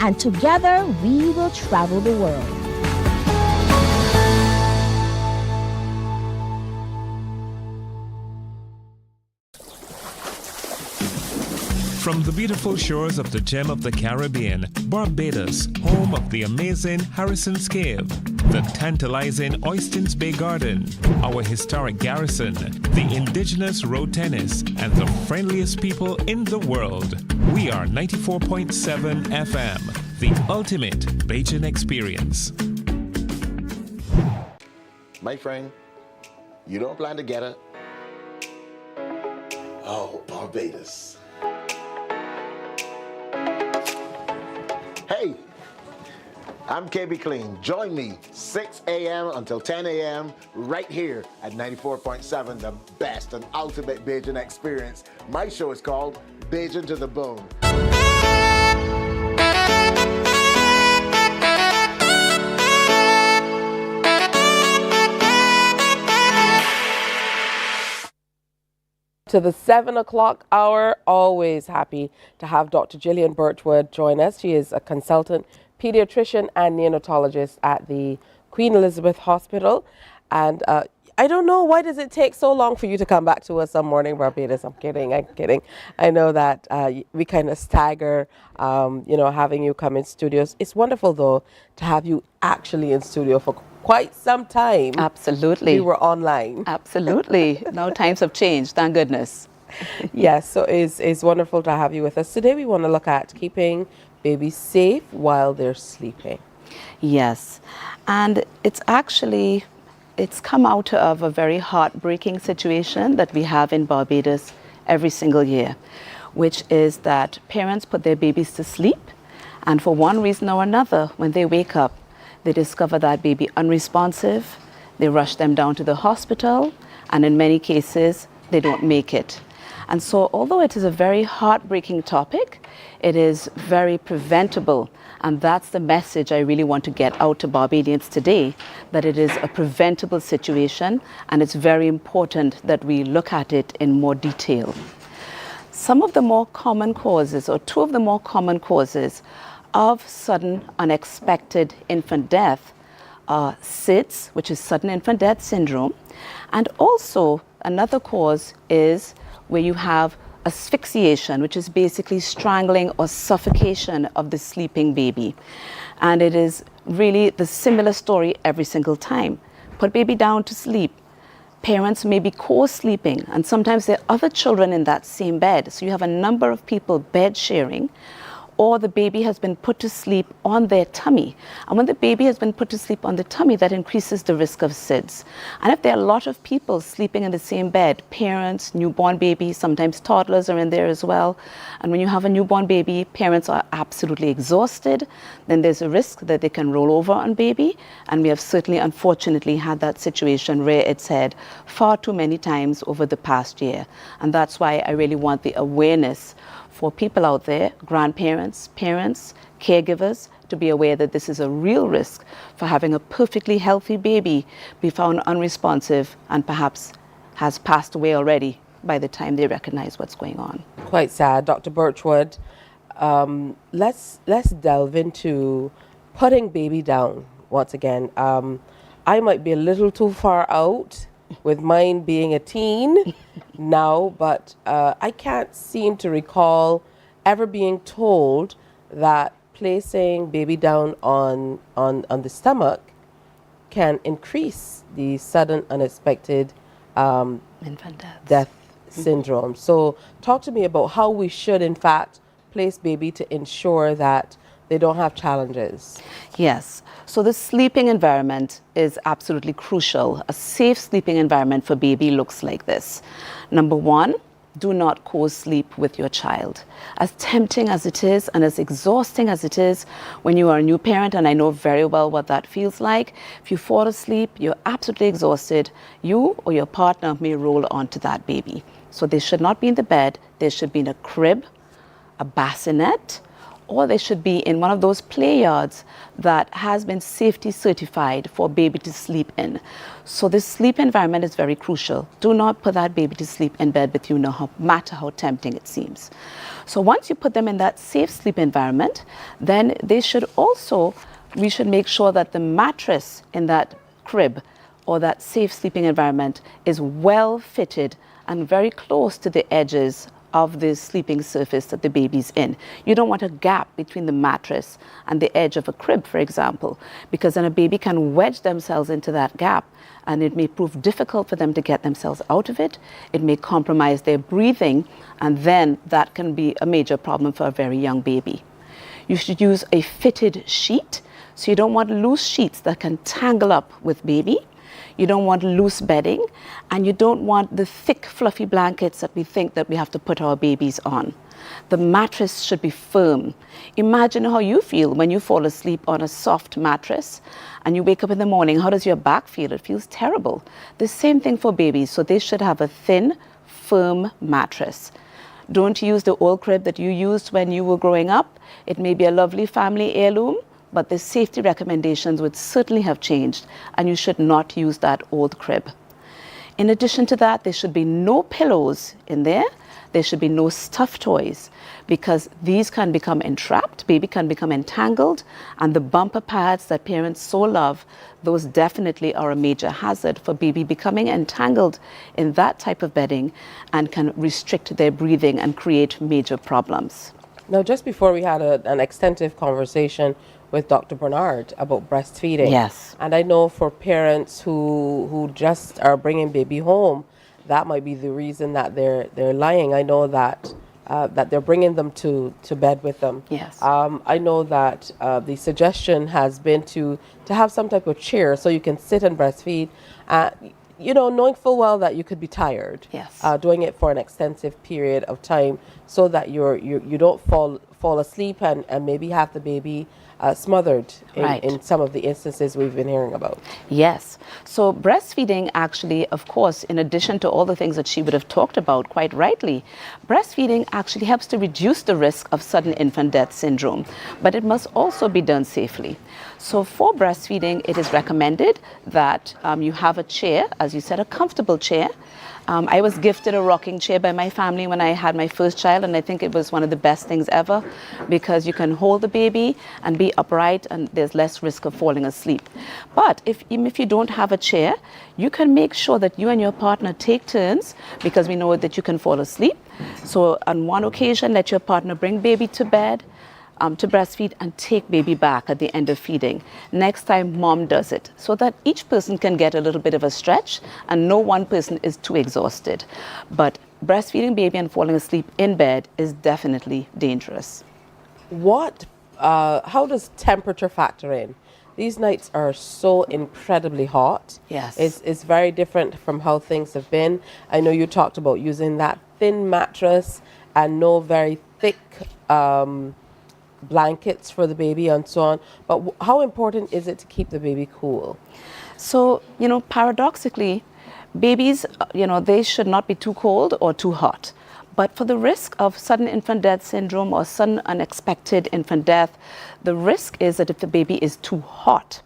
and together we will travel the world. From the beautiful shores of the gem of the Caribbean, Barbados, home of the amazing Harrison's Cave, the tantalizing Oystins Bay Garden, our historic garrison, the indigenous road tennis, and the friendliest people in the world. We are 94.7 FM, the ultimate Bajan experience. My friend, you don't plan to get it? Oh, Barbados. Hey, I'm KB Clean. Join me 6 a.m. until 10 a.m. right here at 94.7, the best and ultimate Bajan experience. My show is called Bajan to the Bone. To the 7 o'clock hour, always happy to have Dr. Gillian Birchwood join us. She is a consultant pediatrician and neonatologist at the Queen Elizabeth Hospital. And I don't know, why does it take so long for you to come back to us on Morning Barbados? I'm kidding. I know that we kind of stagger, having you come in studios. It's wonderful, though, to have you actually in studio for quite some time. Absolutely. We were online. Absolutely. Now times have changed, thank goodness. Yes, so it's wonderful to have you with us. Today we want to look at keeping babies safe while they're sleeping. Yes, and it's come out of a very heartbreaking situation that we have in Barbados every single year, which is that parents put their babies to sleep, and for one reason or another, when they wake up, they discover that baby unresponsive, they rush them down to the hospital, and in many cases, they don't make it. And so although it is a very heartbreaking topic, it is very preventable. And that's the message I really want to get out to Barbadians today, that it is a preventable situation, and it's very important that we look at it in more detail. Some of the more common causes, or two of the more common causes of sudden unexpected infant death are SIDS, which is sudden infant death syndrome, and also another cause is where you have asphyxiation, which is basically strangling or suffocation of the sleeping baby. And it is really the similar story every single time. Put baby down to sleep. Parents may be co-sleeping, and sometimes there are other children in that same bed. So you have a number of people bed sharing, or the baby has been put to sleep on their tummy. And when the baby has been put to sleep on the tummy, that increases the risk of SIDS. And if there are a lot of people sleeping in the same bed, parents, newborn babies, sometimes toddlers are in there as well. And when you have a newborn baby, parents are absolutely exhausted, then there's a risk that they can roll over on baby. And we have certainly, unfortunately, had that situation rear its head far too many times over the past year. And that's why I really want the awareness for people out there, grandparents, parents, caregivers, to be aware that this is a real risk for having a perfectly healthy baby be found unresponsive and perhaps has passed away already by the time they recognize what's going on. Quite sad. Dr. Birchwood, let's delve into putting baby down once again. I might be a little too far out with mine being a teen now, but I can't seem to recall ever being told that placing baby down on the stomach can increase the sudden unexpected infant death syndrome. So talk to me about how we should in fact place baby to ensure that they don't have challenges. Yes. So the sleeping environment is absolutely crucial. A safe sleeping environment for baby looks like this. Number one, do not co-sleep with your child. As tempting as it is and as exhausting as it is when you are a new parent, and I know very well what that feels like, if you fall asleep, you're absolutely exhausted, you or your partner may roll onto that baby. So they should not be in the bed, they should be in a crib, a bassinet, or they should be in one of those play yards that has been safety certified for baby to sleep in. So this sleep environment is very crucial. Do not put that baby to sleep in bed with you, no matter how tempting it seems. So once you put them in that safe sleep environment, then they should also, we should make sure that the mattress in that crib or that safe sleeping environment is well fitted and very close to the edges of the sleeping surface that the baby's in. You don't want a gap between the mattress and the edge of a crib, for example, because then a baby can wedge themselves into that gap and it may prove difficult for them to get themselves out of it. It may compromise their breathing, and then that can be a major problem for a very young baby. You should use a fitted sheet, so you don't want loose sheets that can tangle up with baby. You don't want loose bedding, and you don't want the thick, fluffy blankets that we think that we have to put our babies on. The mattress should be firm. Imagine how you feel when you fall asleep on a soft mattress and you wake up in the morning. How does your back feel? It feels terrible. The same thing for babies. So they should have a thin, firm mattress. Don't use the old crib that you used when you were growing up. It may be a lovely family heirloom, but the safety recommendations would certainly have changed, and you should not use that old crib. In addition to that, there should be no pillows in there. There should be no stuffed toys, because these can become entrapped, baby can become entangled, and the bumper pads that parents so love, those definitely are a major hazard for baby becoming entangled in that type of bedding and can restrict their breathing and create major problems. Now, just before we had an extensive conversation with Dr. Bernard about breastfeeding. Yes. And I know for parents who just are bringing baby home, that might be the reason that they're lying. I know that that they're bringing them to bed with them. Yes. I know that the suggestion has been to have some type of chair so you can sit and breastfeed. You know, knowing full well that you could be tired. Yes. Doing it for an extensive period of time, so that you don't fall asleep and maybe have the baby smothered in some of the instances we've been hearing about. Yes. So breastfeeding actually, of course, in addition to all the things that she would have talked about quite rightly, breastfeeding actually helps to reduce the risk of sudden infant death syndrome, but it must also be done safely. So for breastfeeding, it is recommended that you have a chair, as you said, a comfortable chair. I was gifted a rocking chair by my family when I had my first child, and I think it was one of the best things ever, because you can hold the baby and be upright and there's less risk of falling asleep. But even if you don't have a chair, you can make sure that you and your partner take turns, because we know that you can fall asleep. So on one occasion, let your partner bring baby to bed, to breastfeed, and take baby back at the end of feeding. Next time, mom does it, so that each person can get a little bit of a stretch and no one person is too exhausted. But breastfeeding baby and falling asleep in bed is definitely dangerous. How does temperature factor in? These nights are so incredibly hot. Yes. It's very different from how things have been. I know you talked about using that thin mattress and no very thick blankets for the baby and so on. But how important is it to keep the baby cool? So, you know, paradoxically, babies, you know, they should not be too cold or too hot. But for the risk of sudden infant death syndrome or sudden unexpected infant death, the risk is that if the baby is too hot.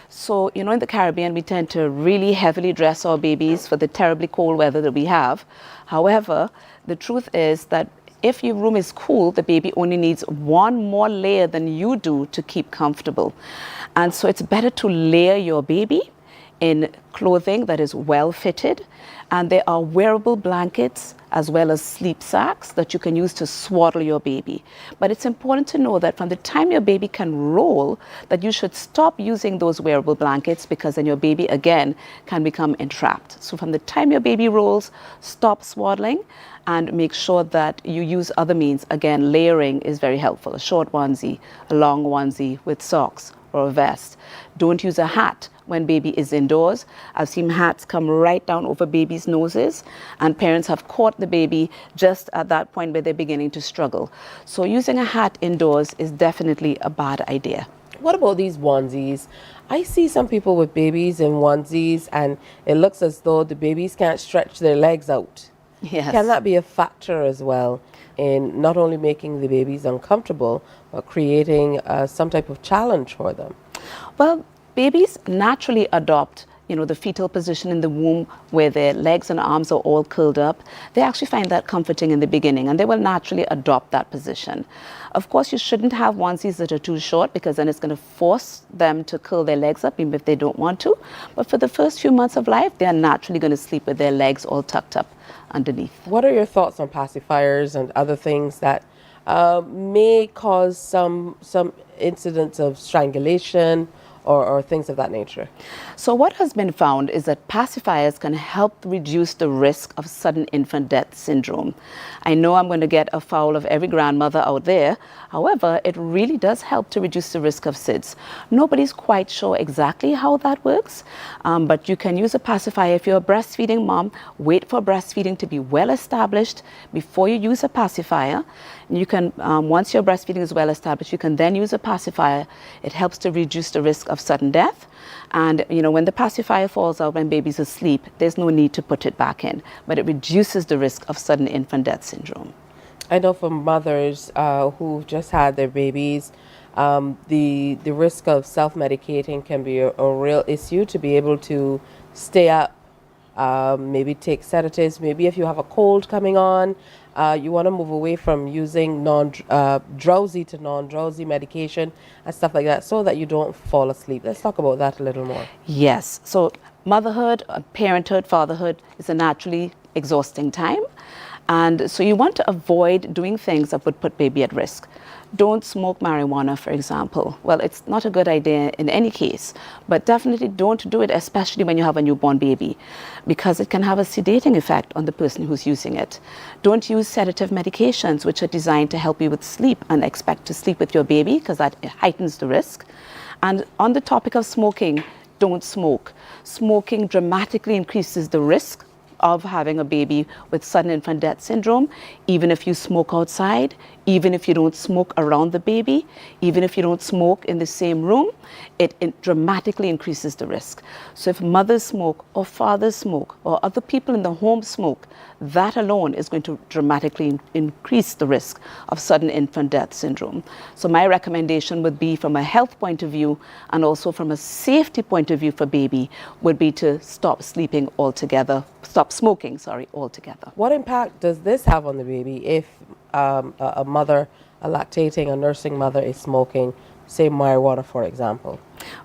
So, you know, in the Caribbean, we tend to really heavily dress our babies for the terribly cold weather that we have. However, the truth is that if your room is cool, the baby only needs one more layer than you do to keep comfortable. And so it's better to layer your baby in clothing that is well fitted. And there are wearable blankets as well as sleep sacks that you can use to swaddle your baby. But it's important to know that from the time your baby can roll, that you should stop using those wearable blankets, because then your baby again can become entrapped. So from the time your baby rolls, stop swaddling and make sure that you use other means. Again, layering is very helpful. A short onesie, a long onesie with socks or a vest. Don't use a hat when baby is indoors. I've seen hats come right down over babies' noses, and parents have caught the baby just at that point where they're beginning to struggle. So using a hat indoors is definitely a bad idea. What about these onesies? I see some people with babies in onesies, and it looks as though the babies can't stretch their legs out. Yes. Can that be a factor as well in not only making the babies uncomfortable, but creating some type of challenge for them? Well, babies naturally adopt, the fetal position in the womb where their legs and arms are all curled up. They actually find that comforting in the beginning, and they will naturally adopt that position. Of course, you shouldn't have onesies that are too short, because then it's going to force them to curl their legs up even if they don't want to. But for the first few months of life, they are naturally going to sleep with their legs all tucked up underneath. What are your thoughts on pacifiers and other things that may cause some incidents of strangulation or things of that nature? So what has been found is that pacifiers can help reduce the risk of sudden infant death syndrome. I know I'm going to get a foul of every grandmother out there. However, it really does help to reduce the risk of SIDS. Nobody's quite sure exactly how that works, but you can use a pacifier. If you're a breastfeeding mom, wait for breastfeeding to be well established before you use a pacifier. You can, once your breastfeeding is well established, you can then use a pacifier. It helps to reduce the risk of sudden death. And when the pacifier falls out when baby's asleep, there's no need to put it back in, but it reduces the risk of sudden infant death syndrome. I know for mothers who've just had their babies, the risk of self-medicating can be a real issue. To be able to stay up, maybe take sedatives, maybe if you have a cold coming on, you want to move away from using drowsy to non-drowsy medication and stuff like that, so that you don't fall asleep. Let's talk about that a little more. Yes. So motherhood, parenthood, fatherhood is a naturally exhausting time. And so you want to avoid doing things that would put baby at risk. Don't smoke marijuana, for example. Well, it's not a good idea in any case, but definitely don't do it, especially when you have a newborn baby, because it can have a sedating effect on the person who's using it. Don't use sedative medications, which are designed to help you with sleep, and expect to sleep with your baby, because that heightens the risk. And on the topic of smoking, don't smoke. Smoking dramatically increases the risk of having a baby with sudden infant death syndrome, even if you smoke outside, even if you don't smoke around the baby, even if you don't smoke in the same room, it dramatically increases the risk. So if mothers smoke or fathers smoke or other people in the home smoke, that alone is going to dramatically increase the risk of sudden infant death syndrome. So my recommendation would be, from a health point of view and also from a safety point of view for baby, would be to stop smoking altogether. What impact does this have on the baby if a mother, a lactating, a nursing mother is smoking, say marijuana, for example?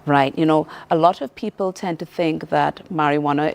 Right. A lot of people tend to think that marijuana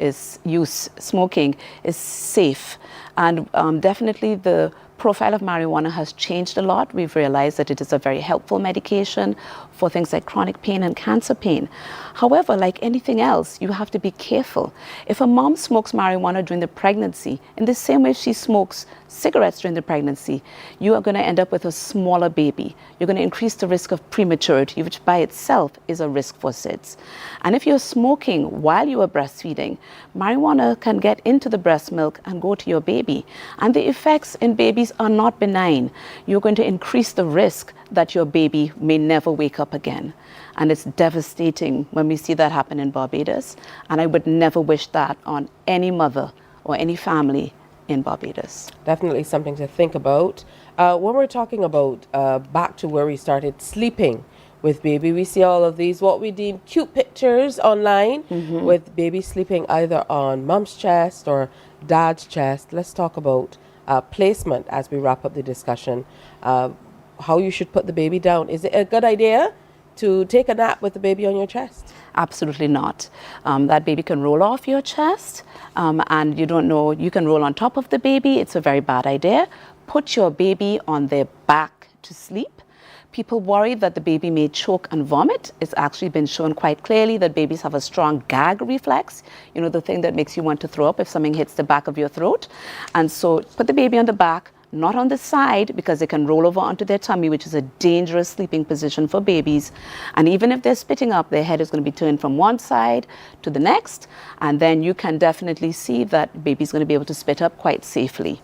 smoking is safe. And definitely the profile of marijuana has changed a lot. We've realized that it is a very helpful medication for things like chronic pain and cancer pain. However, like anything else, you have to be careful. If a mom smokes marijuana during the pregnancy, in the same way she smokes cigarettes during the pregnancy, you are going to end up with a smaller baby. You're going to increase the risk of prematurity, which by itself is a risk for SIDS. And if you're smoking while you are breastfeeding, marijuana can get into the breast milk and go to your baby. And the effects in babies are not benign. You're going to increase the risk that your baby may never wake up again. And it's devastating when we see that happen in Barbados. And I would never wish that on any mother or any family in Barbados. Definitely something to think about. When we're talking about back to where we started, sleeping with baby, we see all of these, what we deem cute pictures online with baby sleeping either on mom's chest or dad's chest. Let's talk about placement as we wrap up the discussion. How you should put the baby down. Is it a good idea to take a nap with the baby on your chest? Absolutely not. That baby can roll off your chest, and you don't know, you can roll on top of the baby. It's a very bad idea. Put your baby on their back to sleep. People worry that the baby may choke and vomit. It's actually been shown quite clearly that babies have a strong gag reflex, the thing that makes you want to throw up if something hits the back of your throat. And so put the baby on the back not on the side, because they can roll over onto their tummy, which is a dangerous sleeping position for babies. And even if they're spitting up, their head is going to be turned from one side to the next, and then you can definitely see that baby's going to be able to spit up quite safely.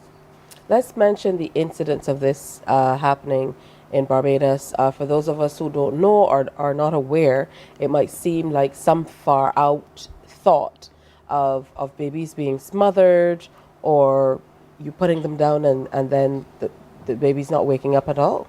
Let's mention the incidents of this happening in Barbados. For those of us who don't know or are not aware, it might seem like some far out thought of babies being smothered, or you putting them down and then the baby's not waking up at all.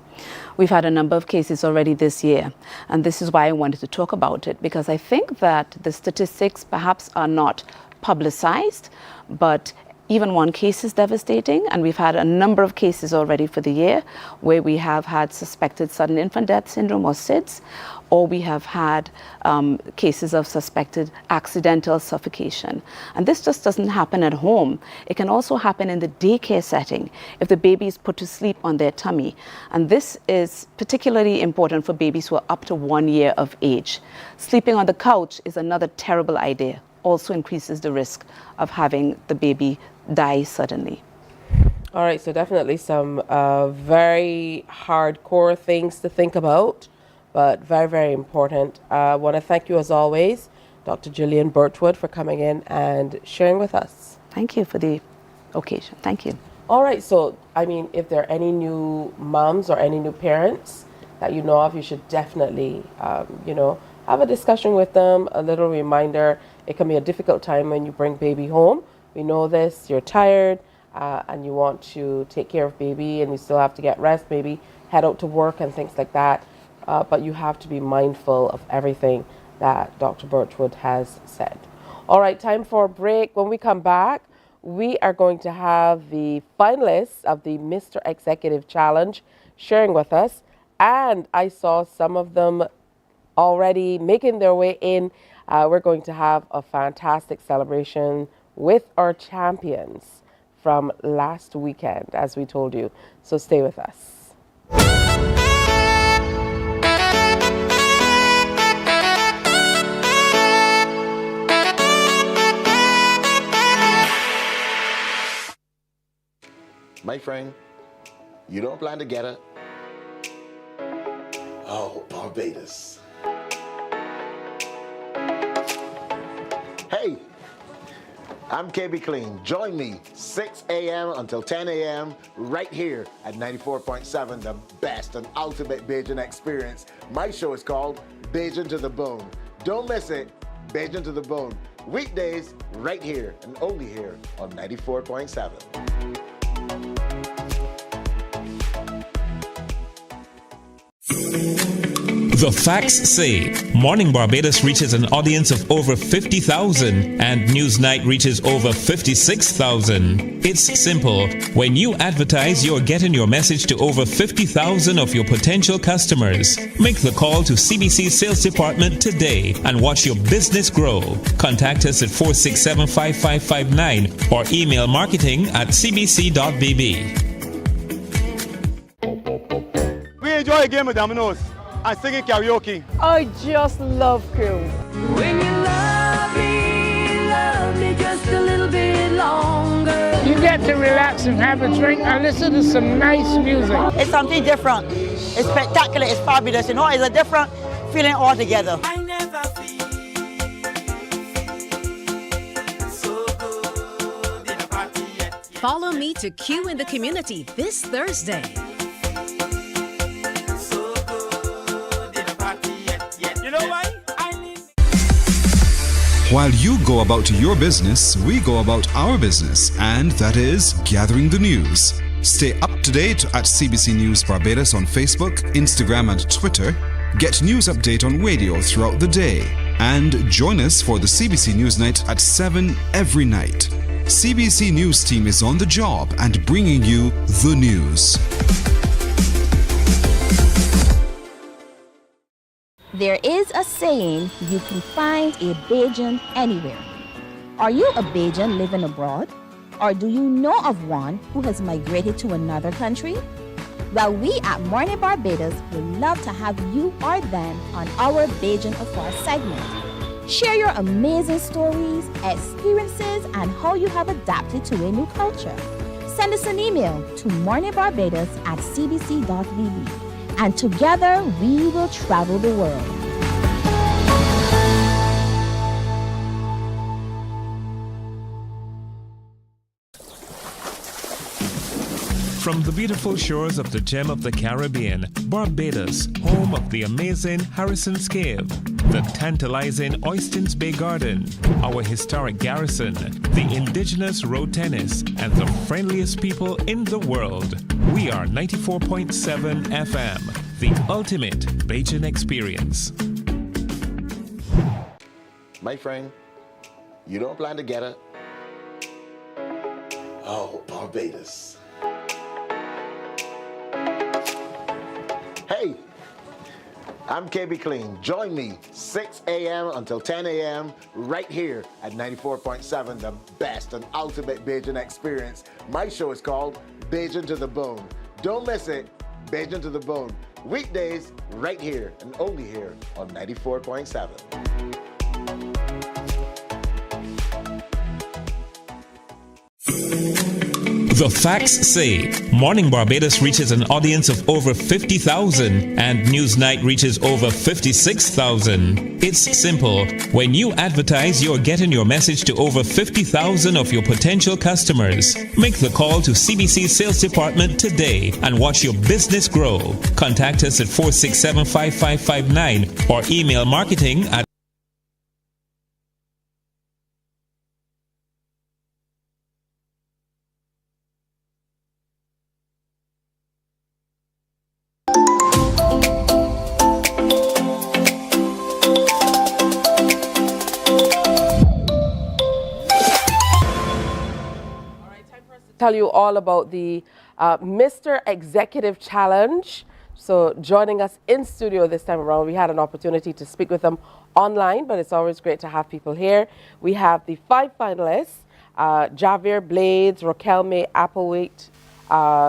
We've had a number of cases already this year, and this is why I wanted to talk about it, because I think that the statistics perhaps are not publicized, but even one case is devastating, and we've had a number of cases already for the year where we have had suspected sudden infant death syndrome, or SIDS, or we have had cases of suspected accidental suffocation. And this just doesn't happen at home. It can also happen in the daycare setting if the baby is put to sleep on their tummy. And this is particularly important for babies who are up to 1 year of age. Sleeping on the couch is another terrible idea. Also increases the risk of having the baby die suddenly. All right, so definitely some very hardcore things to think about, but very, very important. I want to thank you as always, Dr. Gillian Birchwood, for coming in and sharing with us. Thank you for the occasion. Thank you. All right, so I mean, if there are any new moms or any new parents that you know of, you should definitely, have a discussion with them, a little reminder. It can be a difficult time when you bring baby home. We know this, you're tired and you want to take care of baby and you still have to get rest, maybe head out to work and things like that. But you have to be mindful of everything that Dr. Birchwood has said. All right, time for a break. When we come back, we are going to have the finalists of the Mr. Executive Challenge sharing with us. And I saw some of them already making their way in. We're going to have a fantastic celebration with our champions from last weekend, as we told you. So stay with us. My friend, you don't plan to get it? Oh, Barbados. Hey, I'm KB Clean. Join me 6 a.m. until 10 a.m. right here at 94.7, the best and ultimate Bajan experience. My show is called Bajan to the Bone. Don't miss it, Bajan to the Bone. Weekdays right here and only here on 94.7. The facts say Morning Barbados reaches an audience of over 50,000 and Newsnight reaches over 56,000. It's simple. When you advertise, you're getting your message to over 50,000 of your potential customers. Make the call to CBC Sales Department today and watch your business grow. Contact us at 467-5559 or email marketing@cbc.bb. We enjoy a game with dominoes and singing karaoke. I just love cruise. When you love me just a little bit longer. You get to relax and have a drink and listen to some nice music. It's something different. It's spectacular. It's fabulous. It's a different feeling altogether. I never feel so good in a party yet. Follow me to Q in the Community this Thursday. While you go about your business, we go about our business, and that is gathering the news. Stay up to date at CBC News Barbados on Facebook, Instagram, and Twitter. Get news update on radio throughout the day. And join us for the CBC News Night at 7 every night. CBC News team is on the job and bringing you the news. There is a saying, you can find a Bajan anywhere. Are you a Bajan living abroad? Or do you know of one who has migrated to another country? Well, we at Mornin Barbados would love to have you or them on our Bajan Afar segment. Share your amazing stories, experiences, and how you have adapted to a new culture. send us an email to morninbarbados@cbc.vb. And together we will travel the world. From the beautiful shores of the gem of the Caribbean, Barbados, home of the amazing Harrison's Cave, the tantalizing Oystins Bay Garden, our historic garrison, the indigenous road tennis, and the friendliest people in the world. We are 94.7 FM, the ultimate Bajan experience. My friend, you don't plan to get it? Oh, Barbados. Hey, I'm KB Clean. Join me 6 a.m. until 10 a.m. right here at 94.7, the best and ultimate Bajan experience. My show is called Bajan to the Bone. Don't miss it, Bajan to the Bone. Weekdays right here and only here on 94.7. The facts say Morning Barbados reaches an audience of over 50,000 and Newsnight reaches over 56,000. It's simple. When you advertise, you're getting your message to over 50,000 of your potential customers. Make the call to CBC Sales Department today and watch your business grow. Contact us at 467-5559 or email marketing at tell you all about the Mr. Executive Challenge. So joining us in studio this time around, we had an opportunity to speak with them online, but it's always great to have people here. We have the 5 finalists, Javier Blades, Raquel May Applewaite,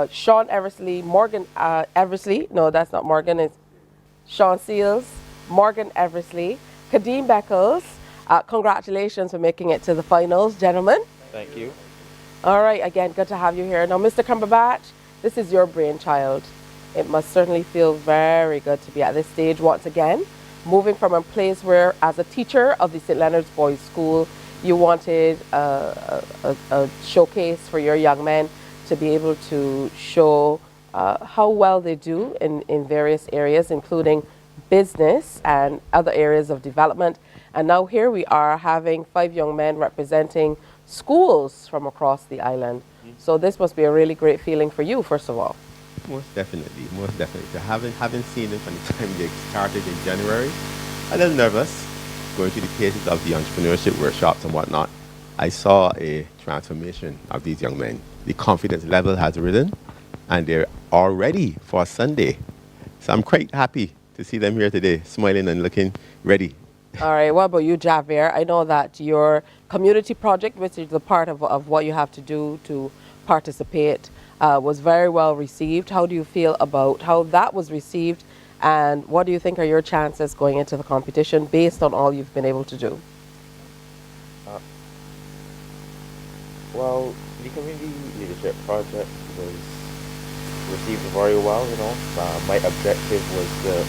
Sean Eversley, Morgan Eversley, no, that's not Morgan, it's Sean Seals, Morgan Eversley, Kadeem Beckles. Congratulations for making it to the finals, gentlemen. Thank you. All right, again, good to have you here. Now, Mr. Cumberbatch, this is your brainchild. It must certainly feel very good to be at this stage once again, moving from a place where, as a teacher of the St. Leonard's Boys School, you wanted a showcase for your young men to be able to show how well they do in various areas, including business and other areas of development. And now here we are having 5 young men representing schools from across the island. So this must be a really great feeling for you, first of all. Most definitely, most definitely. So having seen them from the time they started in January, a little nervous, going through the paces of the entrepreneurship workshops and whatnot. I saw a transformation of these young men. The confidence level has risen, and they're all ready for Sunday. So I'm quite happy to see them here today, smiling and looking ready. All right, what about you, Javier? I know that your community project, which is a part of what you have to do to participate, was very well received. How do you feel about how that was received, and what do you think are your chances going into the competition based on all you've been able to do? Well, the community leadership project was received very well, you know. My objective was to,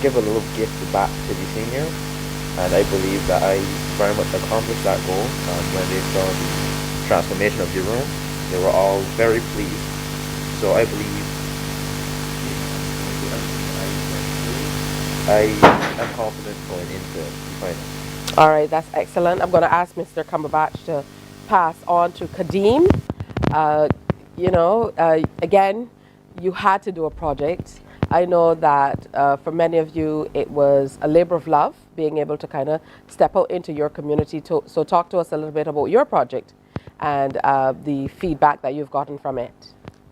give a little gift back to the seniors. And I believe that I very much accomplished that goal. When they saw the transformation of the room, they were all very pleased. So I believe I am confident going into the final. All right, that's excellent. I'm going to ask Mr. Cumberbatch to pass on to Kadeem. Again, you had to do a project. I know that for many of you, it was a labor of love, being able to kind of step out into your community. So talk to us a little bit about your project and the feedback that you've gotten from it.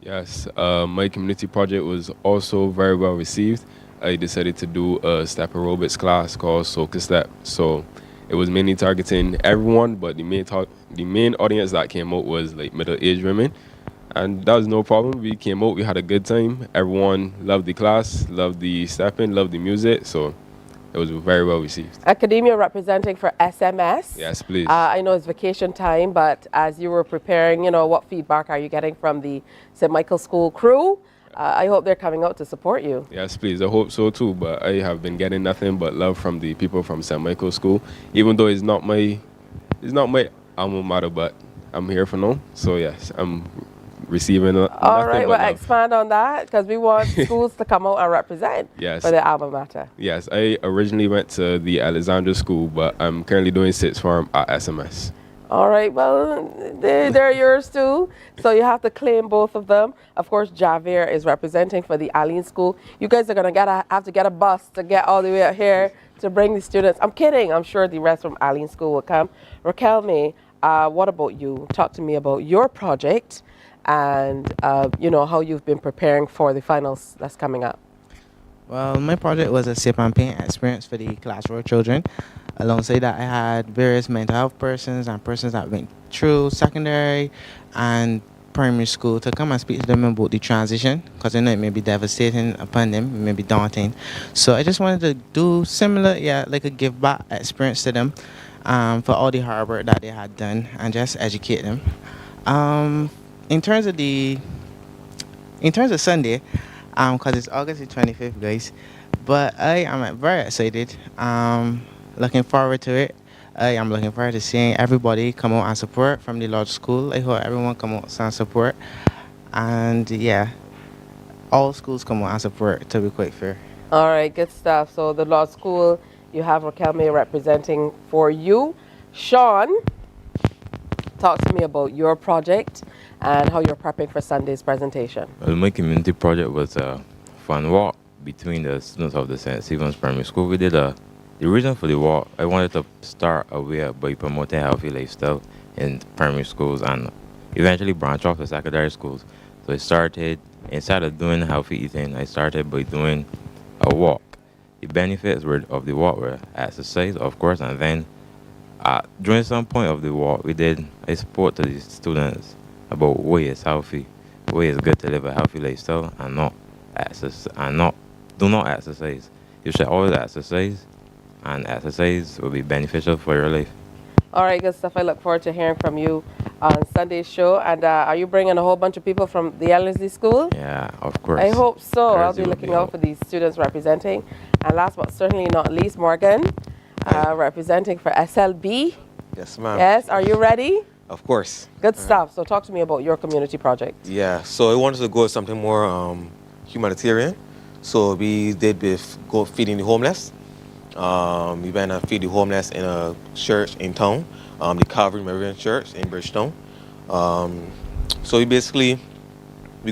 Yes, my community project was also very well received. I decided to do a step aerobics class called Soca Step. So it was mainly targeting everyone, but the main audience that came out was like middle-aged women. And that was no problem. We came out, we had a good time. Everyone loved the class, loved the stepping, loved the music. So it was very well received. Academia representing for SMS. Yes, please. I know it's vacation time, but as you were preparing, what feedback are you getting from the St. Michael's School crew? I hope they're coming out to support you. Yes, please. I hope so too. But I have been getting nothing but love from the people from St. Michael's School, even though it's not my alma mater, but I'm here for now. So yes, I'm receiving All nothing right, but well, love. expand on that because we want schools to come out and represent Yes. for the alma mater. Yes, I originally went to the Alexandra School, but I'm currently doing sixth form at SMS. All right, well, they're yours too. So you have to claim both of them. Of course, Javier is representing for the Allen School. You guys are going to have to get a bus to get all the way out here to bring the students. I'm kidding. I'm sure the rest from Allen School will come. Raquel May, what about you? Talk to me about your project and, how you've been preparing for the finals that's coming up. Well, my project was a sip and paint experience for the classroom children. Alongside that, I had various mental health persons and persons that went through secondary and primary school to come and speak to them about the transition, because I know it may be devastating upon them, it may be daunting. So I just wanted to do similar, like a give back experience to them for all the hard work that they had done and just educate them. In terms of Sunday, because it's August the 25th, guys, but I am very excited. Looking forward to it. I am looking forward to seeing everybody come out and support from the Lodge School. I hope everyone come out and support. And all schools come out and support, to be quite fair. All right, good stuff. So the Law School, you have Raquel May representing for you. Sean, talk to me about your project and how you're prepping for Sunday's presentation. Well, my community project was a fun walk between the students of the St. Stephen's Primary School. We did the reason for the walk, I wanted to start away by promoting healthy lifestyle in primary schools and eventually branch off to secondary schools. So I started, instead of doing healthy eating, I started by doing a walk. The benefits of the walk were exercise, of course, and then during some point of the walk, I spoke to the students about why it's healthy, why it's good to live a healthy lifestyle and do not exercise. You should always exercise, and exercise will be beneficial for your life. All right, good stuff. I look forward to hearing from you on Sunday's show. And are you bringing a whole bunch of people from the Ellerslie School? Yeah, of course. I hope so. I'll be looking out for these students representing. And last but certainly not least, Morgan, representing for SLB. Yes, ma'am. Yes, are you ready? Of course. Good stuff. So talk to me about your community project. Yeah, so I wanted to go with something more humanitarian. So we did go feeding the homeless. We went and feed the homeless in a church in town, the Calvary Marian Church in Bridgetown. So we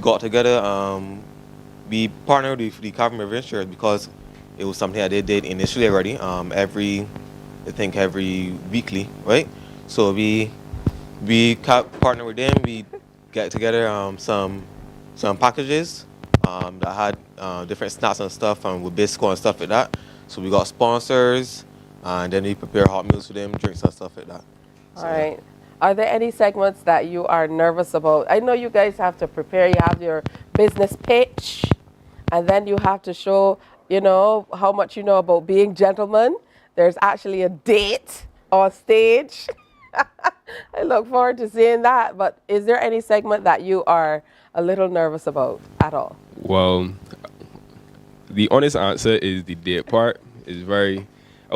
got together, we partnered with the Calvary Marian Church because it was something that they did initially already, every weekly, right? So we partnered with them, we get together some packages that had different snacks and stuff and with biscuits and stuff like that. So we got sponsors, and then we prepare hot meals for them, drinks and stuff like that. All right. Are there any segments that you are nervous about? I know you guys have to prepare. You have your business pitch, and then you have to show, how much you know about being gentlemen. There's actually a date on stage. I look forward to seeing that. But is there any segment that you are a little nervous about at all? Well, the honest answer is the date part is I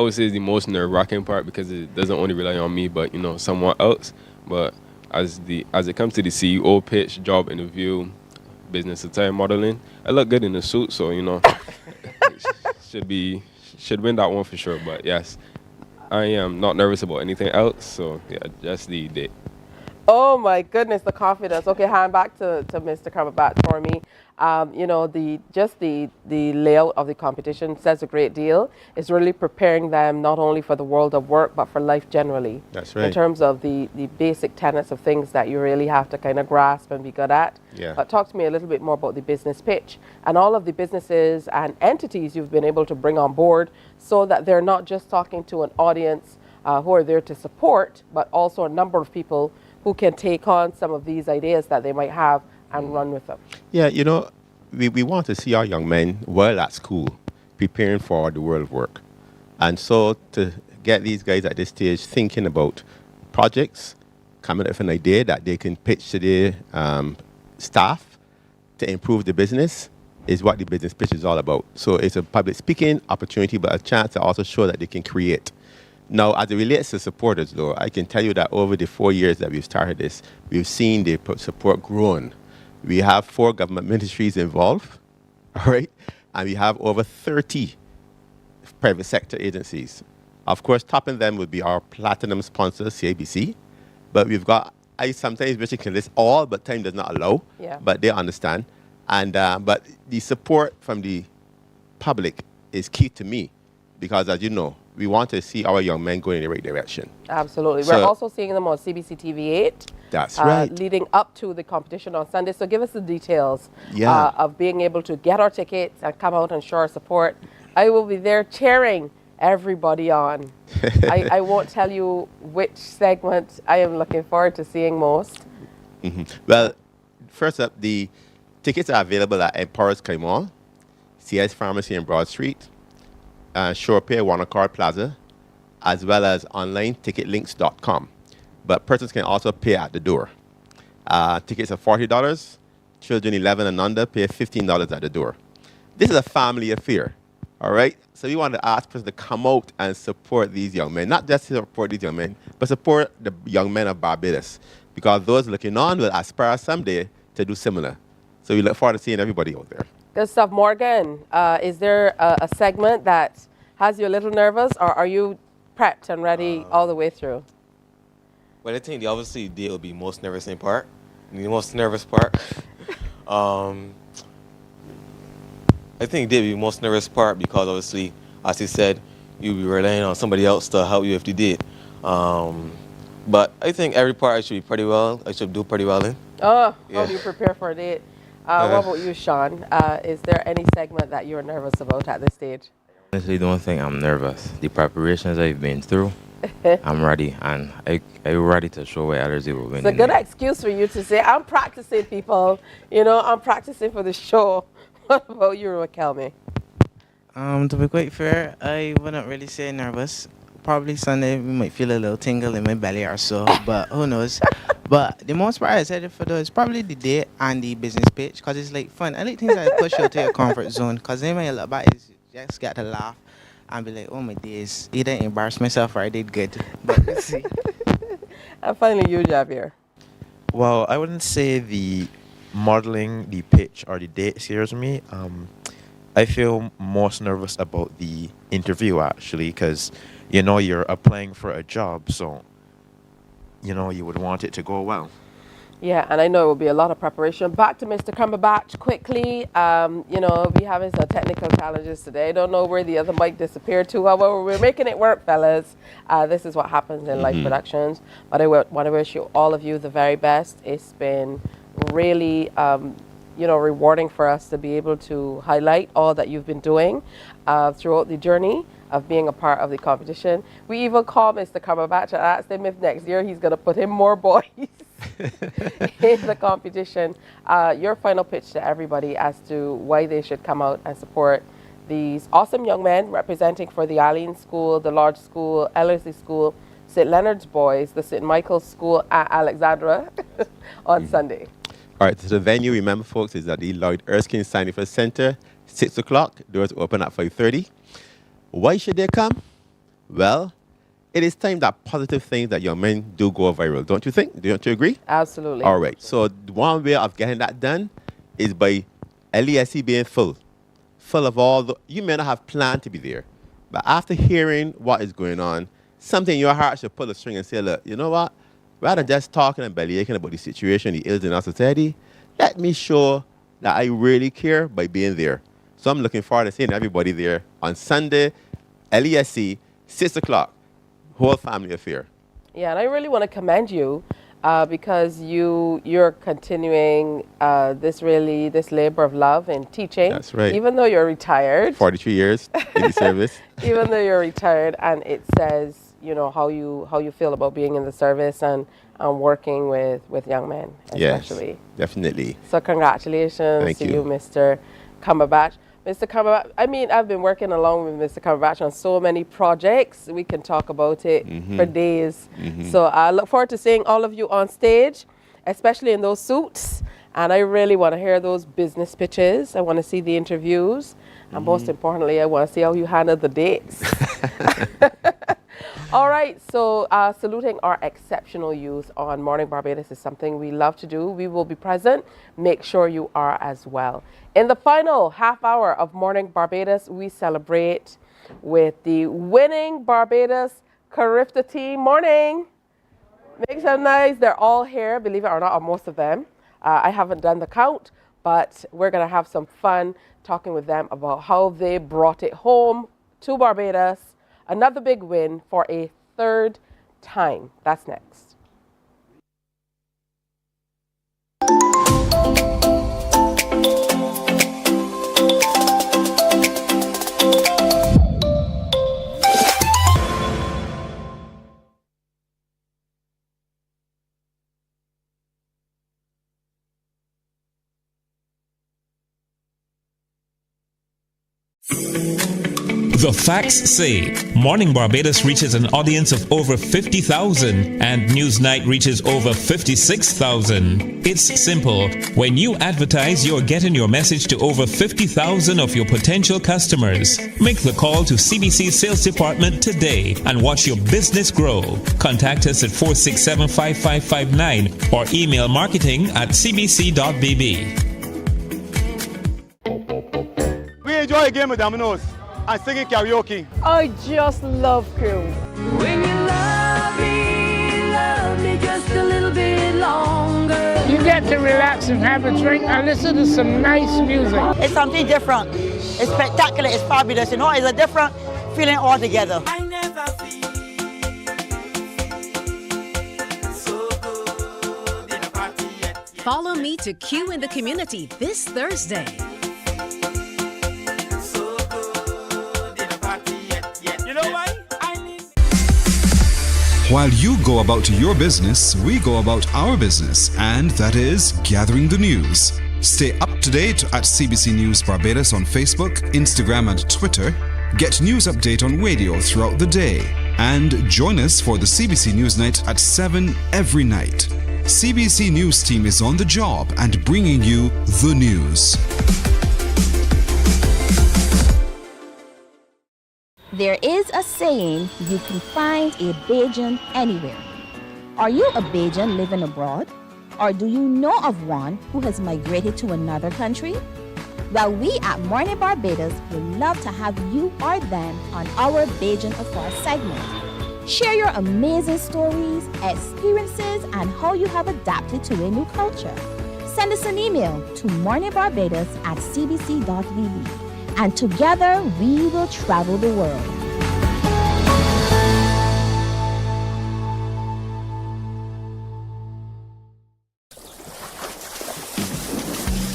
would say is the most nerve-wracking part because it doesn't only rely on me, but someone else. But as it comes to the CEO pitch, job interview, business attire modeling, I look good in the suit, so should win that one for sure. But yes, I am not nervous about anything else. So yeah, just the date. Oh my goodness, the confidence. Okay, hand back to Mr. Krababat for me. The layout of the competition says a great deal. It's really preparing them not only for the world of work, but for life generally. That's right. In terms of the basic tenets of things that you really have to kind of grasp and be good at. Yeah. But talk to me a little bit more about the business pitch and all of the businesses and entities you've been able to bring on board so that they're not just talking to an audience who are there to support, but also a number of people who can take on some of these ideas that they might have and run with them. Yeah, we want to see our young men while at school preparing for the world of work. And so to get these guys at this stage thinking about projects, coming up with an idea that they can pitch to their staff to improve the business is what the business pitch is all about. So it's a public speaking opportunity, but a chance to also show that they can create. Now, as it relates to supporters, though, I can tell you that over the 4 years that we've started this, we've seen the support growing. We have 4 government ministries involved, all right? And we have over 30 private sector agencies. Of course, topping them would be our platinum sponsor, CABC. But we've got, I sometimes wish I can list all, but time does not allow. Yeah. But they understand. And but the support from the public is key to me because, as you know, we want to see our young men going in the right direction. Absolutely. So, we're also seeing them on CBC TV8. That's right. Leading up to the competition on Sunday. So give us the details Yeah. of being able to get our tickets and come out and show our support. I will be there cheering everybody on. I won't tell you which segment I am looking forward to seeing most. Well, first up, the tickets are available at Empower's Kaimon, CS Pharmacy in Broad Street, Shore Pier, Wanaccord Plaza, as well as online ticketlinks.com. But persons can also pay at the door. Tickets are $40. Children 11 and under pay $15 at the door. This is a family affair, all right? So we want to ask persons to come out and support these young men. Not just support these young men, but support the young men of Barbados. Because those looking on will aspire someday to do similar. So we look forward to seeing everybody out there. Good stuff. Morgan, is there a segment that has you a little nervous, or are you prepped and ready all the way through? Well, I think obviously they will be most nervous in part. The most nervous part. I think they'll be most nervous part because obviously, as you said, you'll be relying on somebody else to help you if you did. But I think every part I should be pretty well. I should do pretty well in. Oh, Yeah. how do you prepare for a date? What about you, Sean? Is there any segment that you're nervous about at this stage? Honestly, don't think I'm nervous. The preparations I've been through, I'm ready, and I'm ready to show where others will win. It's a good excuse for you to say, I'm practicing, people. You know, I'm practicing for the show. What about you, Raquelme? To be quite fair, I wouldn't really say nervous. Probably Sunday we might feel a little tingle in my belly or so, but who knows. But the most part I excited for though is probably the date and the business pitch, because it's like fun. I like things that push you to your comfort zone, because then when you look back, it's just get to laugh and be like, oh my days, either embarrass myself or I did good. But let's see. And finally you, Javier. Well, I wouldn't say the modeling, the pitch, or the date scares me. I feel most nervous about the interview, actually, because, you know, you're applying for a job, so, you know, you would want it to go well. Yeah, and I know it will be a lot of preparation. Back to Mr. Cumberbatch quickly. You know, we having some technical challenges today. I don't know where the other mic disappeared to. However, we're making it work, fellas. This is what happens in live productions. But I want to wish you, all of you, the very best. It's been really, you know, rewarding for us to be able to highlight all that you've been doing throughout the journey of being a part of the competition. We even called Mr. Cumberbatch and asked him if next year he's going to put in more boys in the competition. Your final pitch to everybody as to why they should come out and support these awesome young men representing for the Eileen School, the Lodge School, Ellerslie School, St. Leonard's Boys, the St. Michael's School at Alexandra on Sunday. All right, so the venue, remember, folks, is at the Lloyd Erskine Scientific Center, 6 o'clock. Doors open at 5:30. Why should they come? Well, it is time that positive things that young men do go viral, don't you think? Don't you agree? Absolutely. All right, so one way of getting that done is by LESC being full of all the, you may not have planned to be there, but after hearing what is going on, something in your heart should pull a string and say, look, you know what? Rather than just talking and bellyaching about the situation, the ills in our society, let me show that I really care by being there. So I'm looking forward to seeing everybody there on Sunday, LESC, 6 o'clock, whole family affair. Yeah, and I really want to commend you because you're continuing this labor of love in teaching. That's right. Even though you're retired. 43 years in the service. Even though you're retired, and it says, you know, how you feel about being in the service and working with young men, especially. Yes, definitely. So congratulations Thank to you. you, Mr. Cumberbatch. Mr. Cumberbatch, I mean, I've been working along with Mr. Cumberbatch on so many projects. We can talk about it for days. So I look forward to seeing all of you on stage, especially in those suits. And I really want to hear those business pitches. I want to see the interviews. And most importantly, I want to see how you handle the dates. All right, so saluting our exceptional youth on Morning Barbados is something we love to do. We will be present. Make sure you are as well. In the final half hour of Morning Barbados, we celebrate with the winning Barbados Carifta team. Morning. Make some noise. They're all here, believe it or not, or most of them. I haven't done the count, but we're going to have some fun talking with them about how they brought it home to Barbados. Another big win for a third time. That's next. The facts say Morning Barbados reaches an audience of over 50,000 and Newsnight reaches over 56,000. It's simple. When you advertise, you're getting your message to over 50,000 of your potential customers. Make the call to CBC Sales Department today and watch your business grow. Contact us at 467-5559 or email marketing@cbc.bb. We enjoy a game of dominoes and singing karaoke. I just love cruise. When you love me just a little bit longer. You get to relax and have a drink and listen to some nice music. It's something different. It's spectacular. It's fabulous. You know, it's a different feeling altogether. I never feel so good in a party yet. Follow me to Q in the Community this Thursday. While you go about your business, we go about our business, and that is gathering the news. Stay up to date at CBC News Barbados on Facebook, Instagram, and Twitter. Get news update on radio throughout the day. And join us for the CBC News Night at 7 every night. CBC News team is on the job and bringing you the news. There is a saying, you can find a Bajan anywhere. Are you a Bajan living abroad? Or do you know of one who has migrated to another country? Well, we at Mornin Barbados would love to have you or them on our Bajan Affair segment. Share your amazing stories, experiences, and how you have adapted to a new culture. Send us an email to morninbarbados@cbc.bb. And together we will travel the world.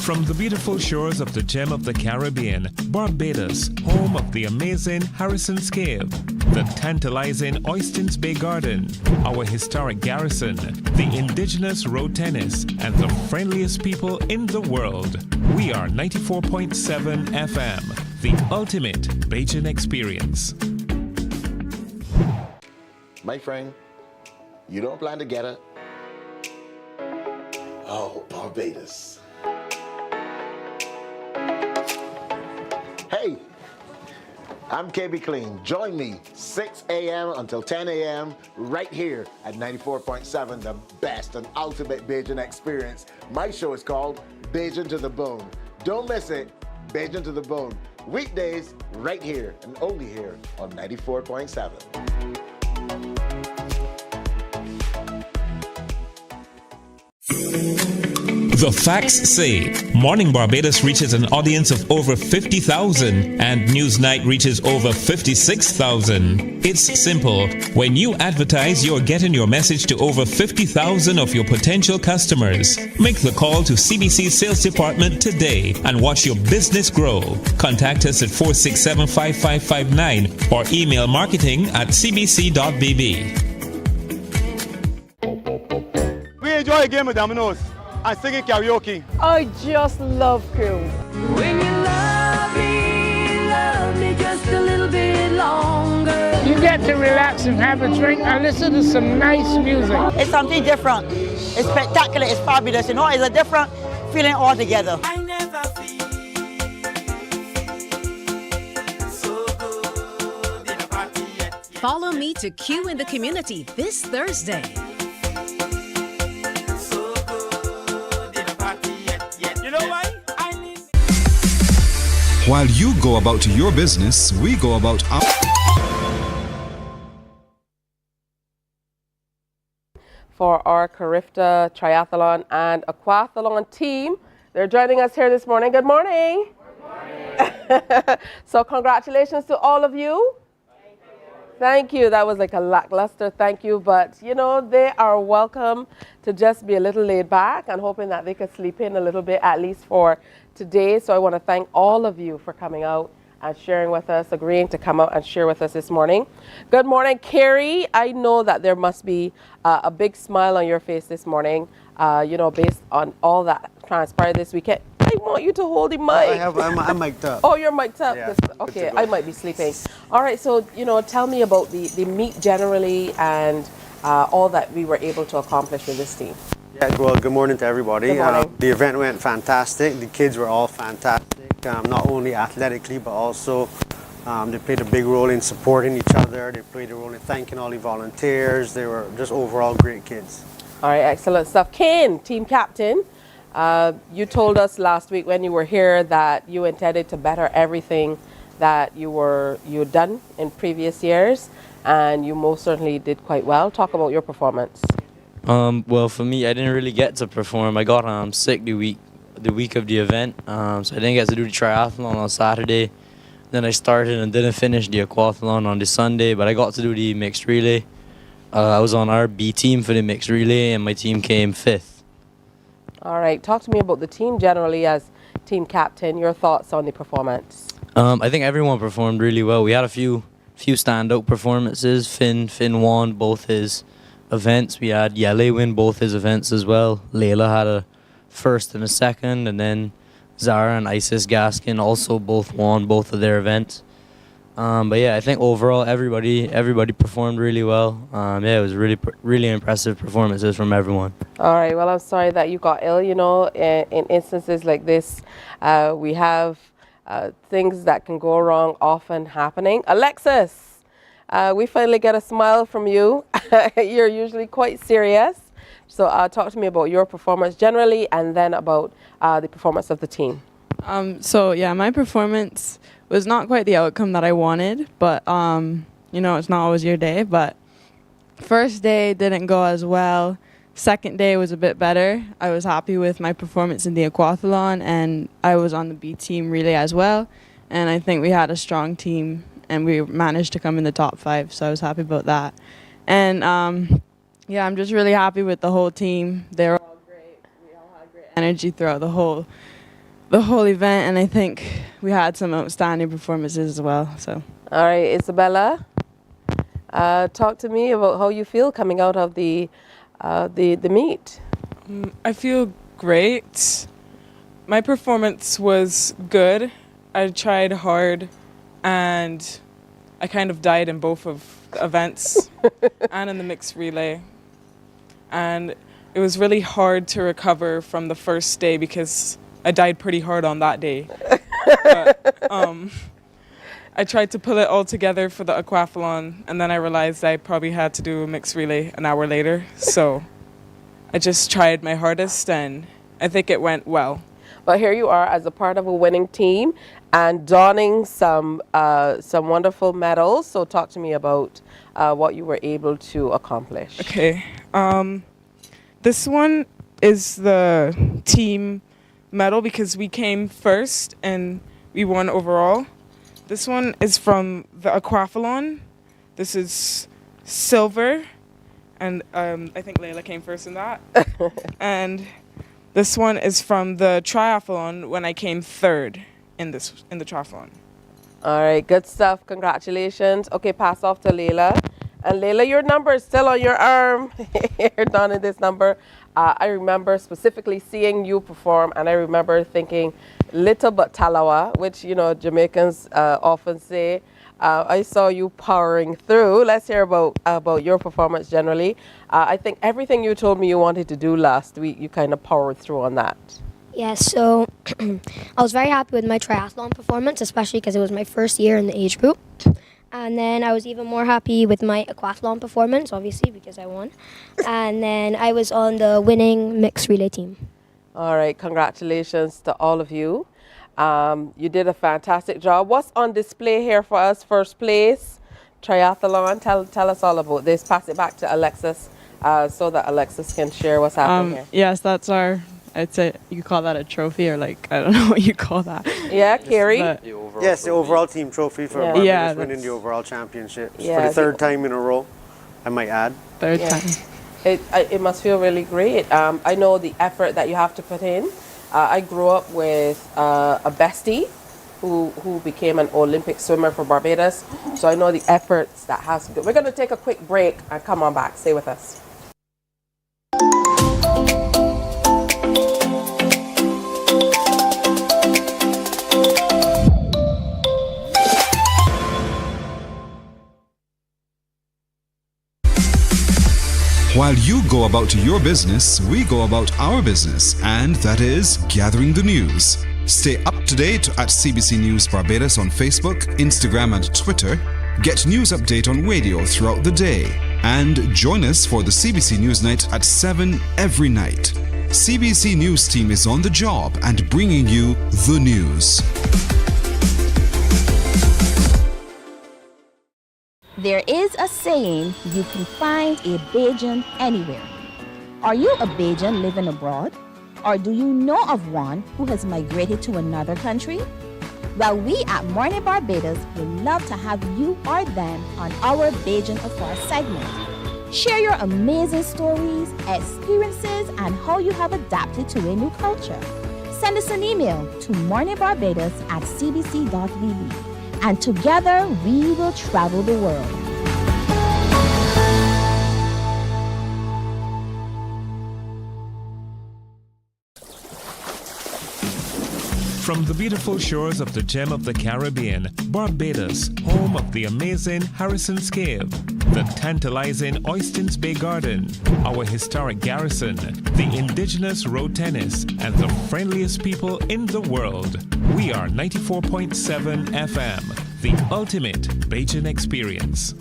From the beautiful shores of the gem of the Caribbean, Barbados, home of the amazing Harrison's Cave, the tantalizing Oystins Bay Garden, our historic garrison, the indigenous road tennis, and the friendliest people in the world. We are 94.7 FM, the ultimate Bajan experience. My friend, you don't plan to get it? Oh, Barbados. Hey, I'm KB Clean. Join me 6 a.m. until 10 a.m. right here at 94.7, the best and ultimate Bajan experience. My show is called Bajan to the Bone. Don't miss it, Bajan to the Bone. Weekdays right here and only here on 94.7. The facts say Morning Barbados reaches an audience of over 50,000 and Newsnight reaches over 56,000. It's simple. When you advertise, you're getting your message to over 50,000 of your potential customers. Make the call to CBC Sales Department today and watch your business grow. Contact us at 467-5559 or email marketing@cbc.bb. We enjoy a game of dominoes and singing karaoke. I just love cruise. When you love me get to relax and have a drink and listen to some nice music. It's something different. It's spectacular. It's fabulous. You know, it's a different feeling altogether. Follow me to Q in the Community this Thursday. You know why? While you go about your business, we go about our... For our Carifta Triathlon and Aquathlon team. They're joining us here this morning. Good morning. Good morning. So congratulations to all of you. Thank you. That was like a lackluster thank you, but you know, they are welcome to just be a little laid back and hoping that they could sleep in a little bit, at least for today. So I want to thank all of you for coming out and sharing with us, agreeing to come out and share with us this morning. Good morning, Carrie. I know that there must be a big smile on your face this morning, you know, based on all that transpired this weekend. I want you to hold the mic. I'm mic'd up. Oh, you're mic'd up. Yeah, Okay, I might be sleeping. All right, so, you know, tell me about the meet generally and all that we were able to accomplish with this team. Yeah, well, good morning to everybody. Good morning. The event went fantastic. The kids were all fantastic, not only athletically, but also they played a big role in supporting each other. They played a role in thanking all the volunteers. They were just overall great kids. All right, excellent stuff. Kane, team captain. You told us last week when you were here that you intended to better everything that you'd done in previous years, and you most certainly did quite well. Talk about your performance. Well, for me, I didn't really get to perform. I got sick the week of the event, so I didn't get to do the triathlon on Saturday. Then I started and didn't finish the aquathlon on the Sunday, but I got to do the mixed relay. I was on our B team for the mixed relay, and my team came 5th. All right, talk to me about the team generally as team captain. Your thoughts on the performance? I think everyone performed really well. We had a few standout performances. Finn won both his events. We had Yele win both his events as well. Layla had a first and a second, and then Zara and Isis Gaskin also both won both of their events. But yeah, I think overall everybody performed really well. Yeah, it was really impressive performances from everyone. All right, well, I'm sorry that you got ill. You know, in instances like this, we have things that can go wrong often happening. Alexis, we finally get a smile from you. You're usually quite serious. So talk to me about your performance generally and then about the performance of the team. So yeah, my performance was not quite the outcome that I wanted, but you know, it's not always your day. But first day didn't go as well. Second day was a bit better. I was happy with my performance in the aquathlon, and I was on the B team relay as well. And I think we had a strong team, and we managed to come in the top 5. So I was happy about that. And yeah, I'm just really happy with the whole team. They were all great. We all had great energy throughout the whole event, and I think we had some outstanding performances as well. So, all right, Isabella, talk to me about how you feel coming out of the meet. I feel great. My performance was good. I tried hard, and I kind of died in both of the events and in the mixed relay. And it was really hard to recover from the first day because I died pretty hard on that day. But, I tried to pull it all together for the aquathlon, and then I realized I probably had to do a mixed relay an hour later. So I just tried my hardest, and I think it went well. But here you are as a part of a winning team and donning some wonderful medals. So talk to me about what you were able to accomplish. Okay. This one is the team medal because we came first and we won overall. This one is from the aquathlon. This is silver, and I think Layla came first in that. And this one is from the triathlon when I came 3rd in the triathlon. All right, good stuff. Congratulations. Okay, pass off to Layla. And Layla, your number is still on your arm. Here, down in this number. I remember specifically seeing you perform, and I remember thinking, little but talawa, which, you know, Jamaicans often say. I saw you powering through. Let's hear about your performance generally. I think everything you told me you wanted to do last week, you kind of powered through on that. Yeah, so I was very happy with my triathlon performance, especially because it was my first year in the age group. And then I was even more happy with my aquathlon performance, obviously, because I won. And then I was on the winning mixed relay team. All right, congratulations to all of you. You did a fantastic job. What's on display here for us? First place, triathlon. Tell us all about this. Pass it back to Alexis so that Alexis can share what's happening here. Yes, that's our, I'd say you call that a trophy, or like, I don't know what you call that. Yeah, Carrie? Yes, the overall team trophy for Barbados winning the overall championship for the third time in a row, I might add. Third time. It must feel really great. I know the effort that you have to put in. I grew up with a bestie who became an Olympic swimmer for Barbados. So I know the efforts that has to go. We're going to take a quick break and come on back. Stay with us. While you go about your business, we go about our business, and that is gathering the news. Stay up to date at CBC News Barbados on Facebook, Instagram, and Twitter. Get news update on radio throughout the day. And join us for the CBC News Night at 7 every night. CBC News team is on the job and bringing you the news. There is a saying, you can find a Bajan anywhere. Are you a Bajan living abroad? Or do you know of one who has migrated to another country? Well, we at Mornin Barbados would love to have you or them on our Bajan Affair segment. Share your amazing stories, experiences, and how you have adapted to a new culture. Send us an email to morninbarbados@cbc.bb. And together we will travel the world. From the beautiful shores of the gem of the Caribbean, Barbados, home of the amazing Harrison's Cave, the tantalizing Oystins Bay Garden, our historic garrison, the indigenous road tennis, and the friendliest people in the world. We are 94.7 FM, the ultimate Bajan experience.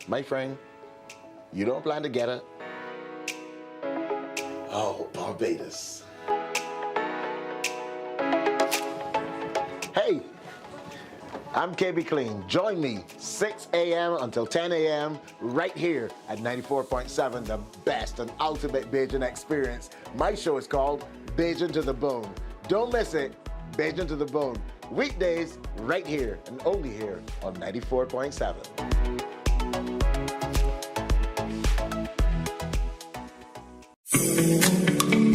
My friend, you don't plan to get it? Oh, Barbados. Hey, I'm KB Clean. Join me 6 a.m. until 10 a.m. right here at 94.7, the best and ultimate Bajan experience. My show is called Bajan to the Bone. Don't miss it, Bajan to the Bone. Weekdays right here and only here on 94.7.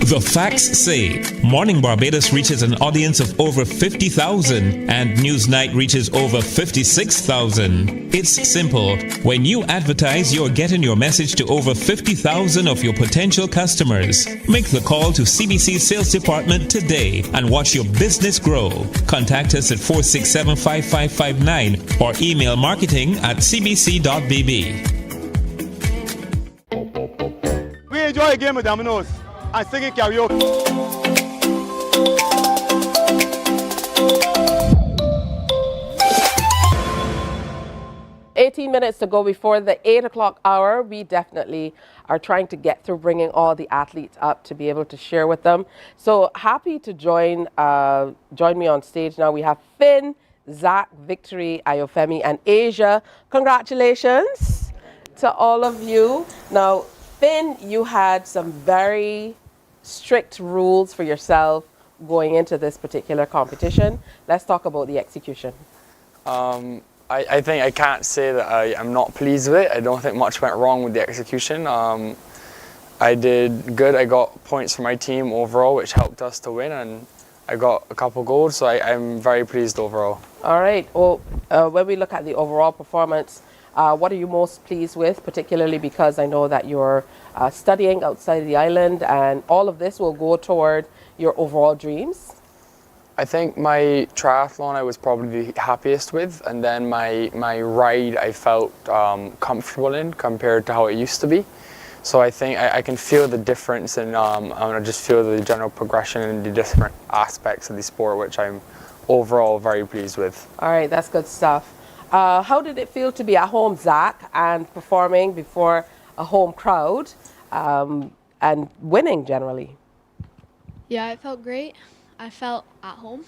The facts say Morning Barbados reaches an audience of over 50,000 and Newsnight reaches over 56,000. It's simple. When you advertise, you're getting your message to over 50,000 of your potential customers. Make the call to CBC Sales Department today and watch your business grow. Contact us at 467-5559 or email marketing@cbc.bb. We enjoy a game of dominoes and singing karaoke. Minutes to go before the 8 o'clock hour. We definitely are trying to get through bringing all the athletes up to be able to share with them. So happy to join me on stage now. We have Finn, Zach, Victory, Ayofemi, and Asia. Congratulations to all of you. Now, Finn, you had some very strict rules for yourself going into this particular competition. Let's talk about the execution. I think I can't say that I am not pleased with it. I don't think much went wrong with the execution. I did good. I got points for my team overall, which helped us to win, and I got a couple golds, so I'm very pleased overall. All right. Well, when we look at the overall performance, what are you most pleased with, particularly because I know that you're studying outside the island, and all of this will go toward your overall dreams? I think my triathlon I was probably the happiest with, and then my ride I felt comfortable in compared to how it used to be. So I think I can feel the difference, and I just feel the general progression in the different aspects of the sport, which I'm overall very pleased with. All right, that's good stuff. How did it feel to be at home, Zach, and performing before a home crowd and winning generally? Yeah, it felt great. I felt at home.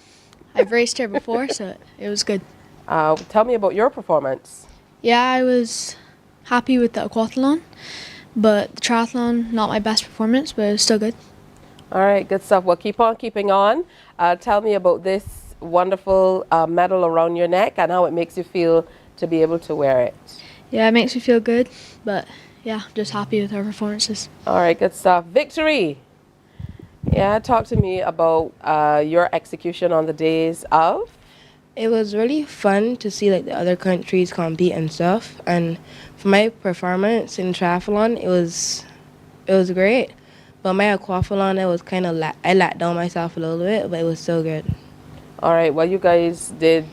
I've raced here before, so it was good. Tell me about your performance. Yeah, I was happy with the aquathlon, but the triathlon, not my best performance, but it was still good. All right, good stuff. Well, keep on keeping on. Tell me about this wonderful medal around your neck and how it makes you feel to be able to wear it. Yeah, it makes me feel good, but yeah, just happy with our performances. All right, good stuff. Victory. Yeah, talk to me about your execution on the days of. It was really fun to see like the other countries compete and stuff. And for my performance in triathlon, it was great. But my aquathlon, it was kind of I let down myself a little bit, but it was still good. All right. Well, you guys did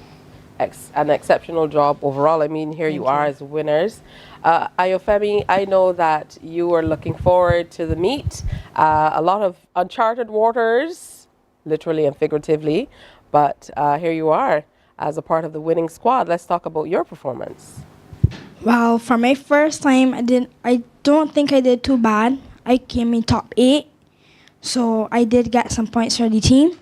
an exceptional job overall. I mean, here you are as winners. Ayofemi, I know that you were looking forward to the meet. A lot of uncharted waters, literally and figuratively, but here you are as a part of the winning squad. Let's talk about your performance. Well, for my first time, I don't think I did too bad. I came in top 8, so I did get some points for the team.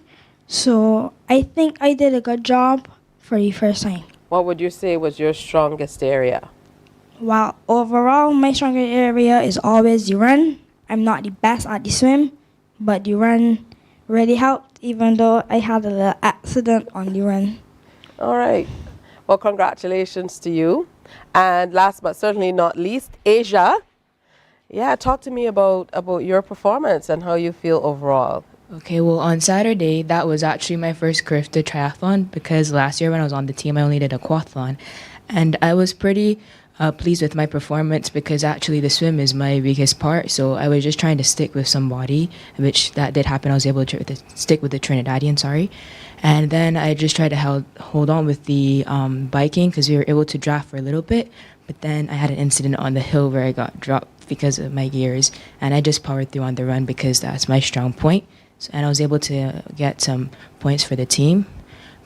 So I think I did a good job for the first time. What would you say was your strongest area? Well, overall, my strongest area is always the run. I'm not the best at the swim, but the run really helped, even though I had a little accident on the run. All right. Well, congratulations to you. And last but certainly not least, Asia. Yeah, talk to me about your performance and how you feel overall. Okay, well, on Saturday, that was actually my first CARICOM triathlon because last year when I was on the team, I only did aquathlon. And I was pretty pleased with my performance because actually the swim is my weakest part. So I was just trying to stick with somebody, which that did happen. I was able to stick with the Trinidadian, sorry. And then I just tried to hold on with the biking because we were able to draft for a little bit. But then I had an incident on the hill where I got dropped because of my gears. And I just powered through on the run because that's my strong point. So, and I was able to get some points for the team.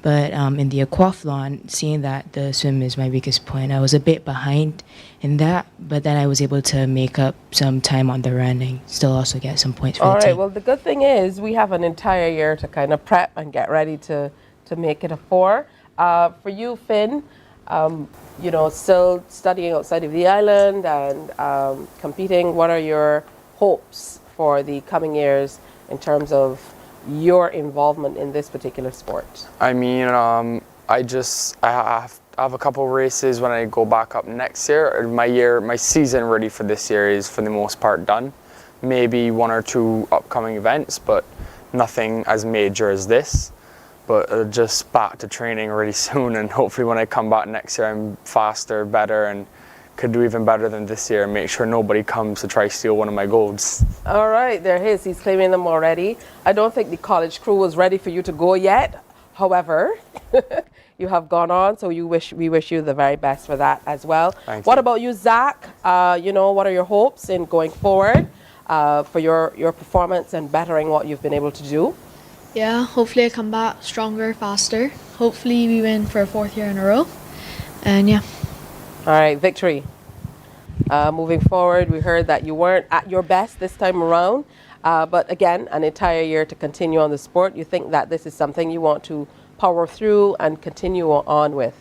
But in the aquathlon, seeing that the swim is my weakest point, I was a bit behind in that. But then I was able to make up some time on the run and still also get some points for the team. All right, well, the good thing is we have an entire year to kind of prep and get ready to make it a 4. For you, Finn, still studying outside of the island and competing, what are your hopes for the coming years in terms of your involvement in this particular sport? I mean, I have a couple races when I go back up next year. My season ready for this year is for the most part done. Maybe 1 or 2 upcoming events, but nothing as major as this. But just back to training really soon, and hopefully when I come back next year, I'm faster, better, and could do even better than this year and make sure nobody comes to try steal one of my golds. All right, there he is. He's claiming them already. I don't think the college crew was ready for you to go yet. However, you have gone on, so we wish you the very best for that as well. Thank What you. about you, Zach? What are your hopes in going forward for your performance and bettering what you've been able to do? Yeah, hopefully I come back stronger, faster. Hopefully we win for a 4th year in a row. And yeah. All right, Victory. Moving forward, we heard that you weren't at your best this time around, but again, an entire year to continue on the sport. You think that this is something you want to power through and continue on with?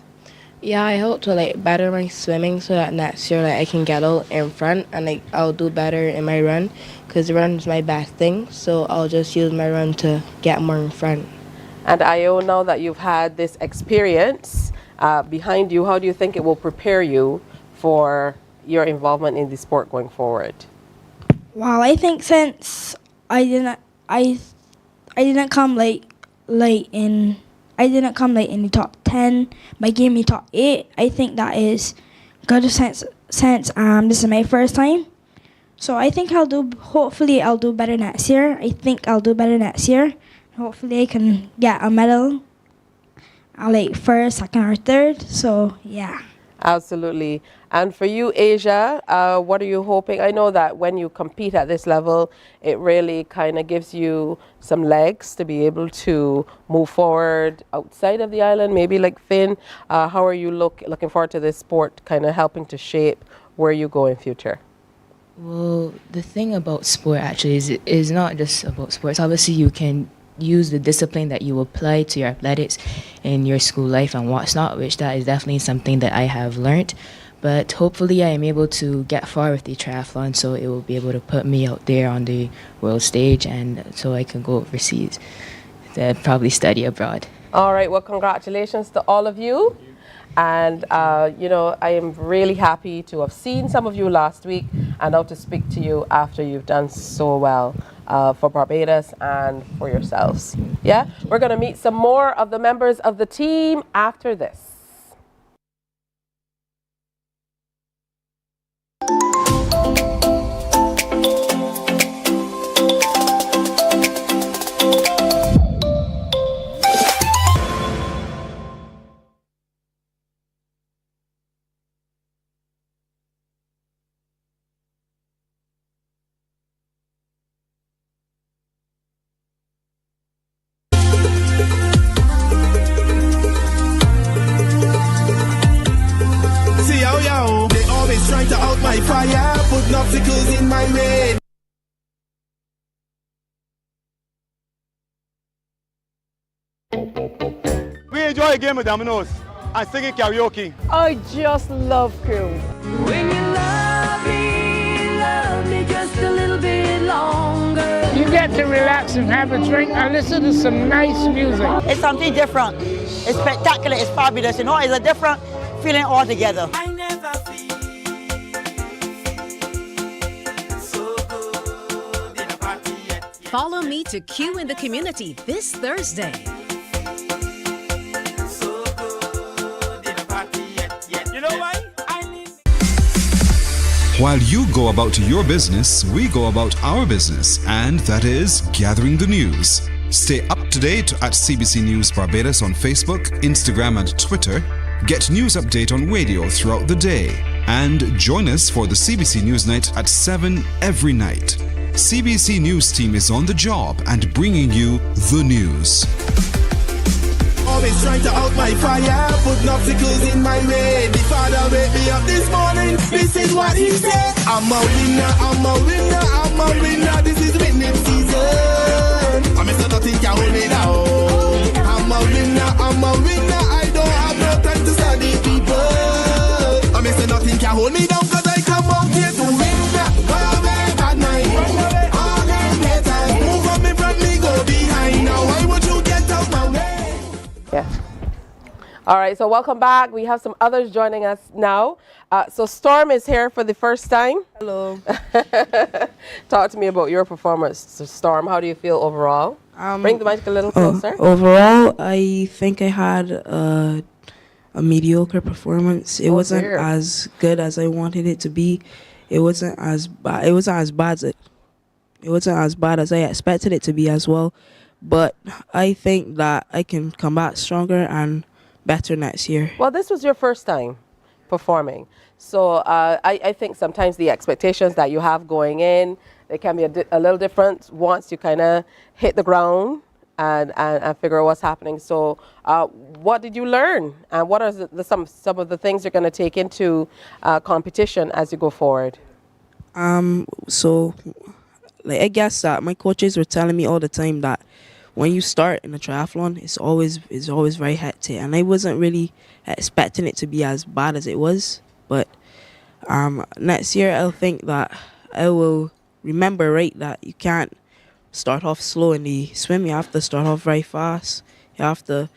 Yeah, I hope to better my swimming so that next year I can get out in front and I'll do better in my run because the run is my best thing. So I'll just use my run to get more in front. And Ayo, now that you've had this experience behind you, how do you think it will prepare you for your involvement in the sport going forward? Well, I think since I didn't come come late in the top 10, but gave me top 8. I think that is good since this is my first time. So I think hopefully I'll do better next year. I think I'll do better next year. Hopefully I can get a medal, like first, second, or third. So yeah. Absolutely. And for you, Asia, what are you hoping? I know that when you compete at this level, it really kind of gives you some legs to be able to move forward outside of the island, maybe like Finn. How are you looking forward to this sport kind of helping to shape where you go in future? Well, the thing about sport actually is not just about sports. Obviously, you can use the discipline that you apply to your athletics in your school life and what's not, which that is definitely something that I have learned. But hopefully I am able to get far with the triathlon, so it will be able to put me out there on the world stage, and so I can go overseas to probably study abroad. All right, well, congratulations to all of you. And, I am really happy to have seen some of you last week and now to speak to you after you've done so well for Barbados and for yourselves. Yeah, we're going to meet some more of the members of the team after this. Trying to out my fire, put obstacles in my way. We enjoy a game of dominoes and singing karaoke. I just love cruise. When you love me just a little bit longer. You get to relax and have a drink and listen to some nice music. It's something different. It's spectacular. It's fabulous. It's a different feeling altogether. Follow me to Q in the Community this Thursday. You know why? While you go about your business, we go about our business, and that is gathering the news. Stay up to date at CBC News Barbados on Facebook, Instagram, and Twitter. Get news update on radio throughout the day. And join us for the CBC News Night at 7 every night. CBC News team is on the job and bringing you the news. Always trying to out my fire, put obstacles in my way. The Father wake me up this morning, this is what he said. I'm a winner, I'm a winner, I'm a winner. This is winning season. I miss nothing can hold me down. I'm a winner, I'm a winner. I don't have no time to study people. I miss nothing can hold me down, cause I come out here to win. Yeah. All right, so welcome back. We have some others joining us now. So Storm is here for the first time. Hello. Talk to me about your performance. So Storm, how do you feel overall? Bring the mic a little closer. Overall, I think I had a mediocre performance. It wasn't as good as I wanted it to be. It wasn't as bad. It wasn't as bad as I expected it to be as well. But I think that I can come back stronger and better next year. Well, this was your first time performing. So I think sometimes the expectations that you have going in, they can be a little different once you kind of hit the ground and figure out what's happening. So what did you learn? And what are some of the things you're going to take into competition as you go forward? So I guess that my coaches were telling me all the time that when you start in a triathlon, it's always very hectic, and I wasn't really expecting it to be as bad as it was. But next year, I'll think that I will remember that you can't start off slow in the swim. You have to start off very fast. You have to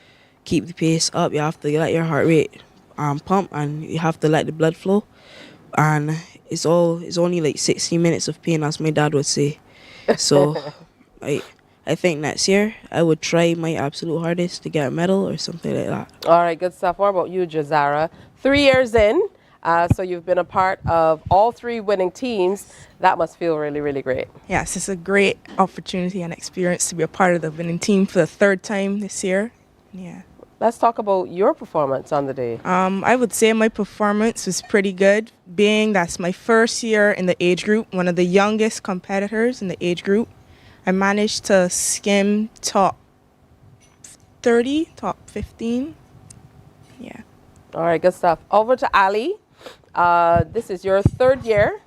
keep the pace up. You have to let your heart rate pump, and you have to let the blood flow. And it's only like 60 minutes of pain, as my dad would say. So I think next year I would try my absolute hardest to get a medal or something like that. All right, good stuff. What about you, Jazara? 3 years in, so you've been a part of all 3 winning teams. That must feel really, really great. Yes, it's a great opportunity and experience to be a part of the winning team for the 3rd time this year. Yeah. Let's talk about your performance on the day. I would say my performance was pretty good, being that's my first year in the age group, one of the youngest competitors in the age group. I managed to skim top 30, top 15. Yeah. All right, good stuff. Over to Ali. This is your 3rd year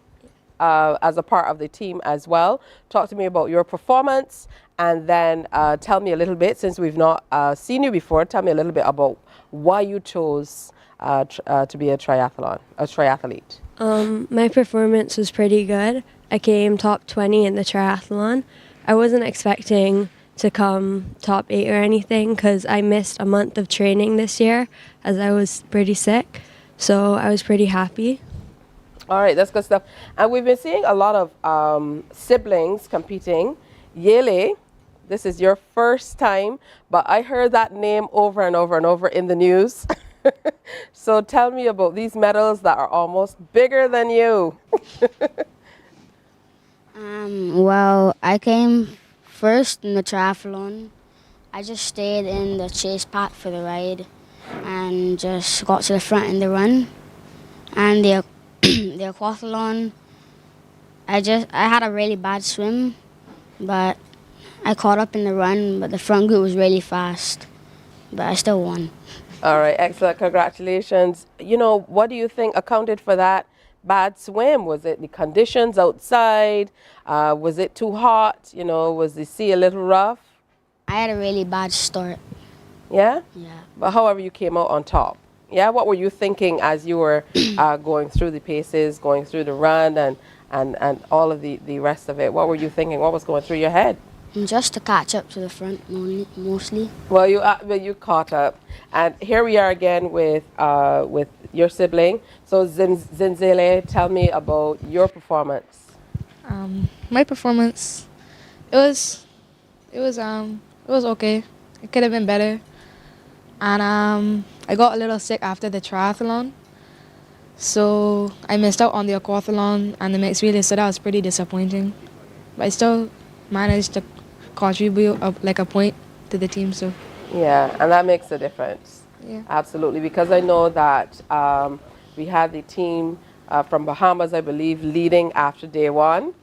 as a part of the team as well. Talk to me about your performance, and then tell me a little bit, since we've not seen you before, tell me a little bit about why you chose to be a triathlete. My performance was pretty good. I came top 20 in the triathlon. I wasn't expecting to come top 8 or anything because I missed a month of training this year as I was pretty sick. So I was pretty happy. All right, that's good stuff. And we've been seeing a lot of siblings competing. Yele, this is your first time, but I heard that name over and over and over in the news. So tell me about these medals that are almost bigger than you. Well, I came first in the triathlon. I just stayed in the chase pack for the ride and just got to the front in the run. And the aquathlon, I had a really bad swim, but I caught up in the run, but the front group was really fast, but I still won. All right, excellent. Congratulations. You know, what do you think accounted for that bad swim? Was it the conditions outside? Was it too hot? You know, was the sea a little rough? I had a really bad start. Yeah? Yeah. But however, you came out on top. Yeah, what were you thinking as you were going through the paces, going through the run and all of the rest of it? What were you thinking? What was going through your head? Just to catch up to the front mostly. Well, you caught up. And here we are again with your sibling. So Zinzele, tell me about your performance. My performance, it was okay. It could have been better. And I got a little sick after the triathlon, so I missed out on the aquathlon and the mixed relay, so that was pretty disappointing. But I still managed to contribute like a point to the team. So yeah, and that makes a difference. Yeah. Absolutely, because I know that we had the team from Bahamas, I believe, leading after day 1.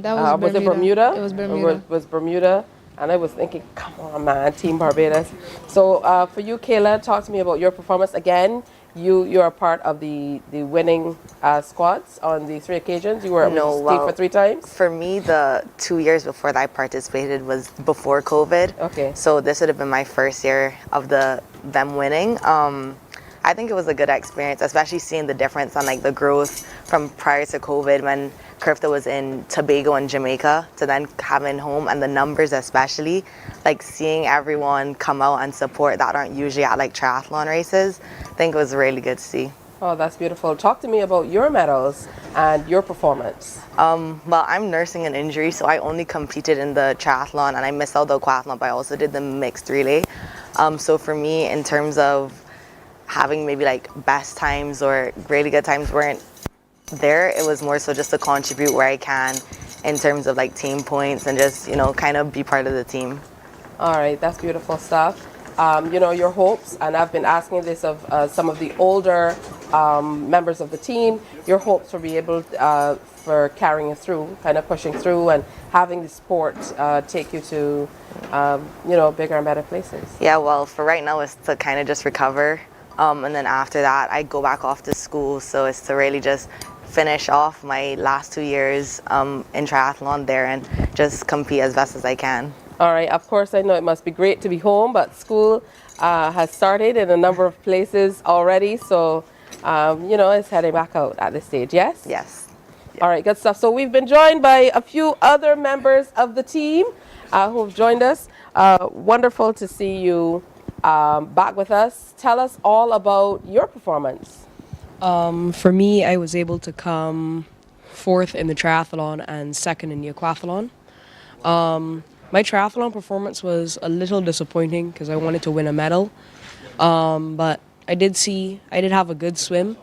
That was Bermuda. Was it Bermuda? It was Bermuda. Was Bermuda. And I was thinking, come on, man, Team Barbados. So for you, Kayla, talk to me about your performance. Again, you're a part of the winning squads on the 3 occasions. You were team for 3 times? For me, the 2 years before that I participated was before COVID. Okay. So this would have been my first year of them winning. I think it was a good experience, especially seeing the difference on like the growth from prior to COVID when Krifta was in Tobago and Jamaica to then having home, and the numbers especially, like seeing everyone come out and support that aren't usually at like triathlon races. I think it was really good to see. Oh, that's beautiful. Talk to me about your medals and your performance. Well, I'm nursing an injury, so I only competed in the triathlon and I missed out the aquathlon, but I also did the mixed relay. So for me, in terms of having maybe like best times or really good times weren't there, it was more so just to contribute where I can in terms of like team points and just, you know, kind of be part of the team. All right, that's beautiful stuff. You know, your hopes, and I've been asking this of some of the older members of the team, your hopes for be able for carrying it through, kind of pushing through and having the sport take you to, you know, bigger and better places. Yeah, well, for right now it's to kind of just recover. And then after that, I go back off to school. So it's to really just finish off my last 2 years in triathlon there and just compete as best as I can. All right. Of course, I know it must be great to be home, but school has started in a number of places already. So, you know, it's heading back out at this stage. Yes? Yes. All right. Good stuff. So we've been joined by a few other members of the team who have joined us. Wonderful to see you back with us. Tell us all about your performance. For me, I was able to come 4th in the triathlon and 2nd in the aquathlon. My triathlon performance was a little disappointing because I wanted to win a medal. But I did have a good swim,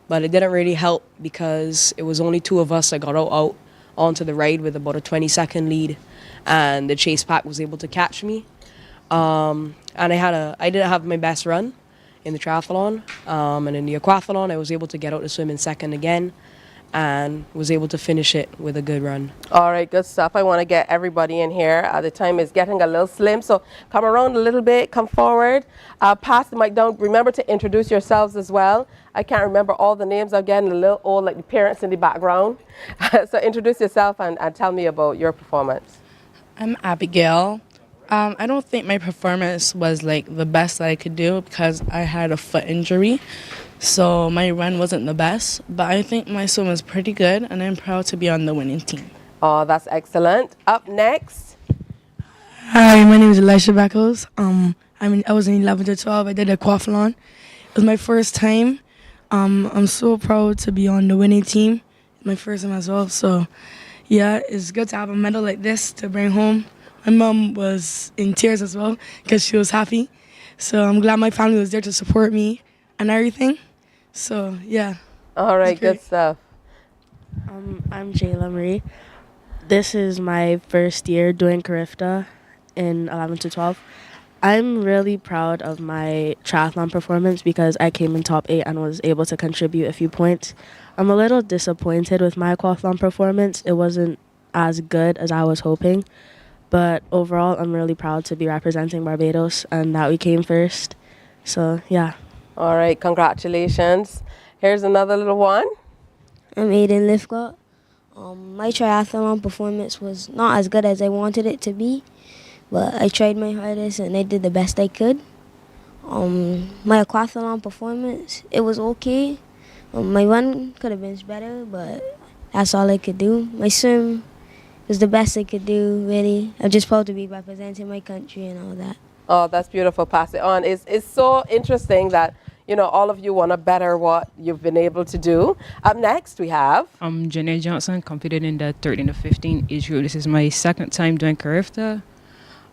but it didn't really help because it was only two of us that got out onto the ride with about a 20-second lead, and the chase pack was able to catch me. And I didn't have my best run in the triathlon, and in the aquathlon I was able to get out to swim in second again, and was able to finish it with a good run. All right, good stuff. I want to get everybody in here. The time is getting a little slim, so come around a little bit, come forward, pass the mic down. Remember to introduce yourselves as well. I can't remember all the names. I'm getting a little old, like the parents in the background. So introduce yourself and tell me about your performance. I'm Abigail. I don't think my performance was like the best that I could do because I had a foot injury. So my run wasn't the best, but I think my swim was pretty good, and I'm proud to be on the winning team. Oh, that's excellent. Up next. Hi, my name is Elisha Beckles. I was in 11 to 12. I did aquathlon. It was my first time. I'm so proud to be on the winning team. My first time as well. So, yeah, it's good to have a medal like this to bring home. My mom was in tears as well because she was happy. So I'm glad my family was there to support me and everything. So, yeah. All right, good stuff. I'm Jayla Marie. This is my first year doing CARICOM in 11 to 12. I'm really proud of my triathlon performance because I came in top 8 and was able to contribute a few points. I'm a little disappointed with my aquathlon performance. It wasn't as good as I was hoping. But overall, I'm really proud to be representing Barbados and that we came first. So, yeah. All right, congratulations. Here's another little one. I'm Aiden Lifcott. My triathlon performance was not as good as I wanted it to be, but I tried my hardest and I did the best I could. My aquathlon performance, it was okay. My run could have been better, but that's all I could do. My swim was the best I could do, really. I'm just proud to be representing my country and all that. Oh, that's beautiful. Pass it on. It's so interesting that, you know, all of you want to better what you've been able to do. Up next, we have... I'm Janae Johnson, competed in the 13 to 15 age group. This is my second time doing CARICOM.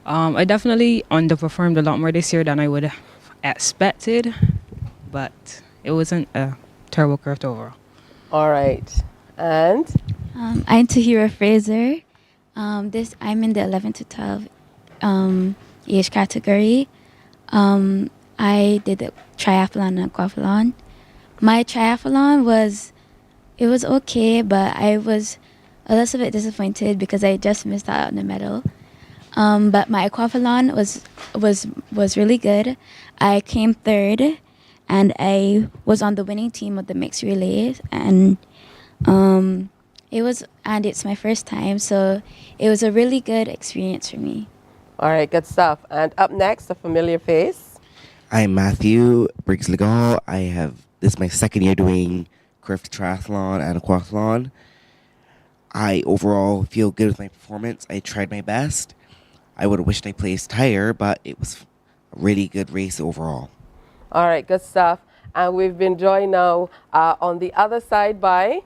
I definitely underperformed a lot more this year than I would have expected, but it wasn't a terrible CARICOM overall. All right. And? I'm Tahira Fraser. I'm in the 11 to 12 age category. I did the triathlon and aquathlon. My triathlon was okay, but I was a little bit disappointed because I just missed out on the medal. But my aquathlon was really good. I came third, and I was on the winning team of the mixed relay, and it's my first time, so it was a really good experience for me. All right, good stuff. And up next, a familiar face. I'm Matthew Briggs-Legal. This is my second year doing CARICOM triathlon and aquathlon. I overall feel good with my performance. I tried my best. I would have wished I placed higher, but it was a really good race overall. All right, good stuff. And we've been joined now on the other side by...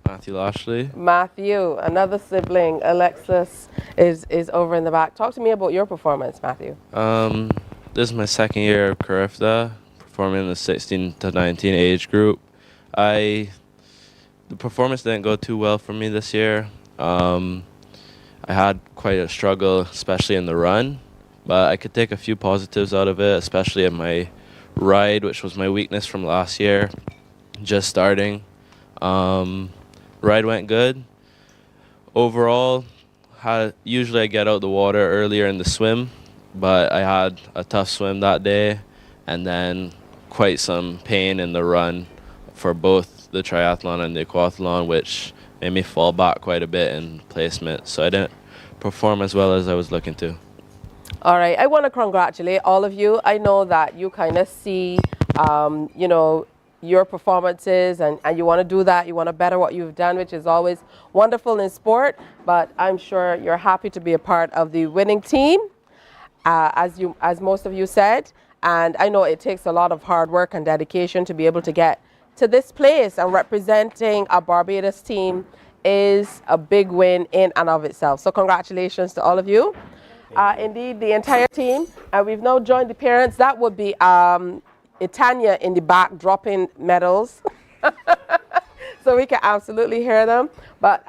Matthew Lashley. Matthew, another sibling. Alexis is over in the back. Talk to me about your performance, Matthew. This is my second year of CARICOM, performing in the 16 to 19 age group. The performance didn't go too well for me this year. I had quite a struggle, especially in the run, but I could take a few positives out of it, especially in my ride, which was my weakness from last year, just starting. Ride went good. Overall, usually I get out the water earlier in the swim, but I had a tough swim that day and then quite some pain in the run for both the triathlon and the aquathlon, which made me fall back quite a bit in placement. So I didn't perform as well as I was looking to. All right, I want to congratulate all of you. I know that you kind of see, you know, your performances and you want to do that. You want to better what you've done, which is always wonderful in sport. But I'm sure you're happy to be a part of the winning team, as most of you said. And I know it takes a lot of hard work and dedication to be able to get to this place and representing a Barbados team is a big win in and of itself. So congratulations to all of you. Indeed, the entire team. We've now joined the parents. That would be Itanya in the back dropping medals. So we can absolutely hear them. But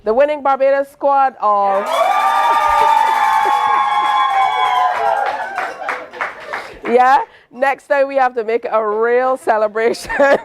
the winning Barbados squad of... Yeah, next time we have to make it a real celebration.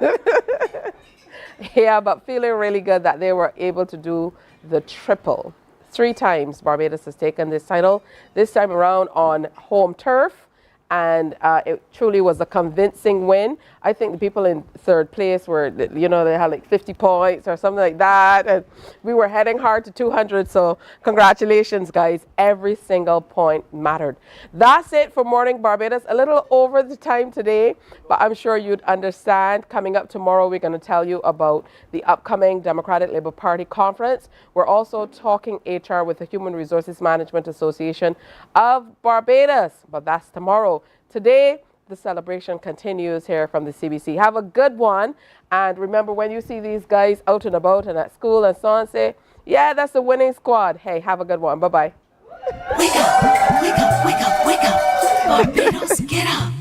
Yeah, but feeling really good that they were able to do the triple. 3 times Barbados has taken this title, this time around on home turf. And it truly was a convincing win. I think the people in 3rd place were, you know, they had like 50 points or something like that. And we were heading hard to 200. So congratulations, guys. Every single point mattered. That's it for Morning Barbados. A little over the time today, but I'm sure you'd understand. Coming up tomorrow, we're going to tell you about the upcoming Democratic Labour Party conference. We're also talking HR with the Human Resources Management Association of Barbados, but that's tomorrow. Today, the celebration continues here from the CBC. Have a good one. And remember, when you see these guys out and about and at school and so on, say, yeah, that's the winning squad. Hey, have a good one. Bye-bye. Wake up, wake up, wake up, wake up. Barbados, get up.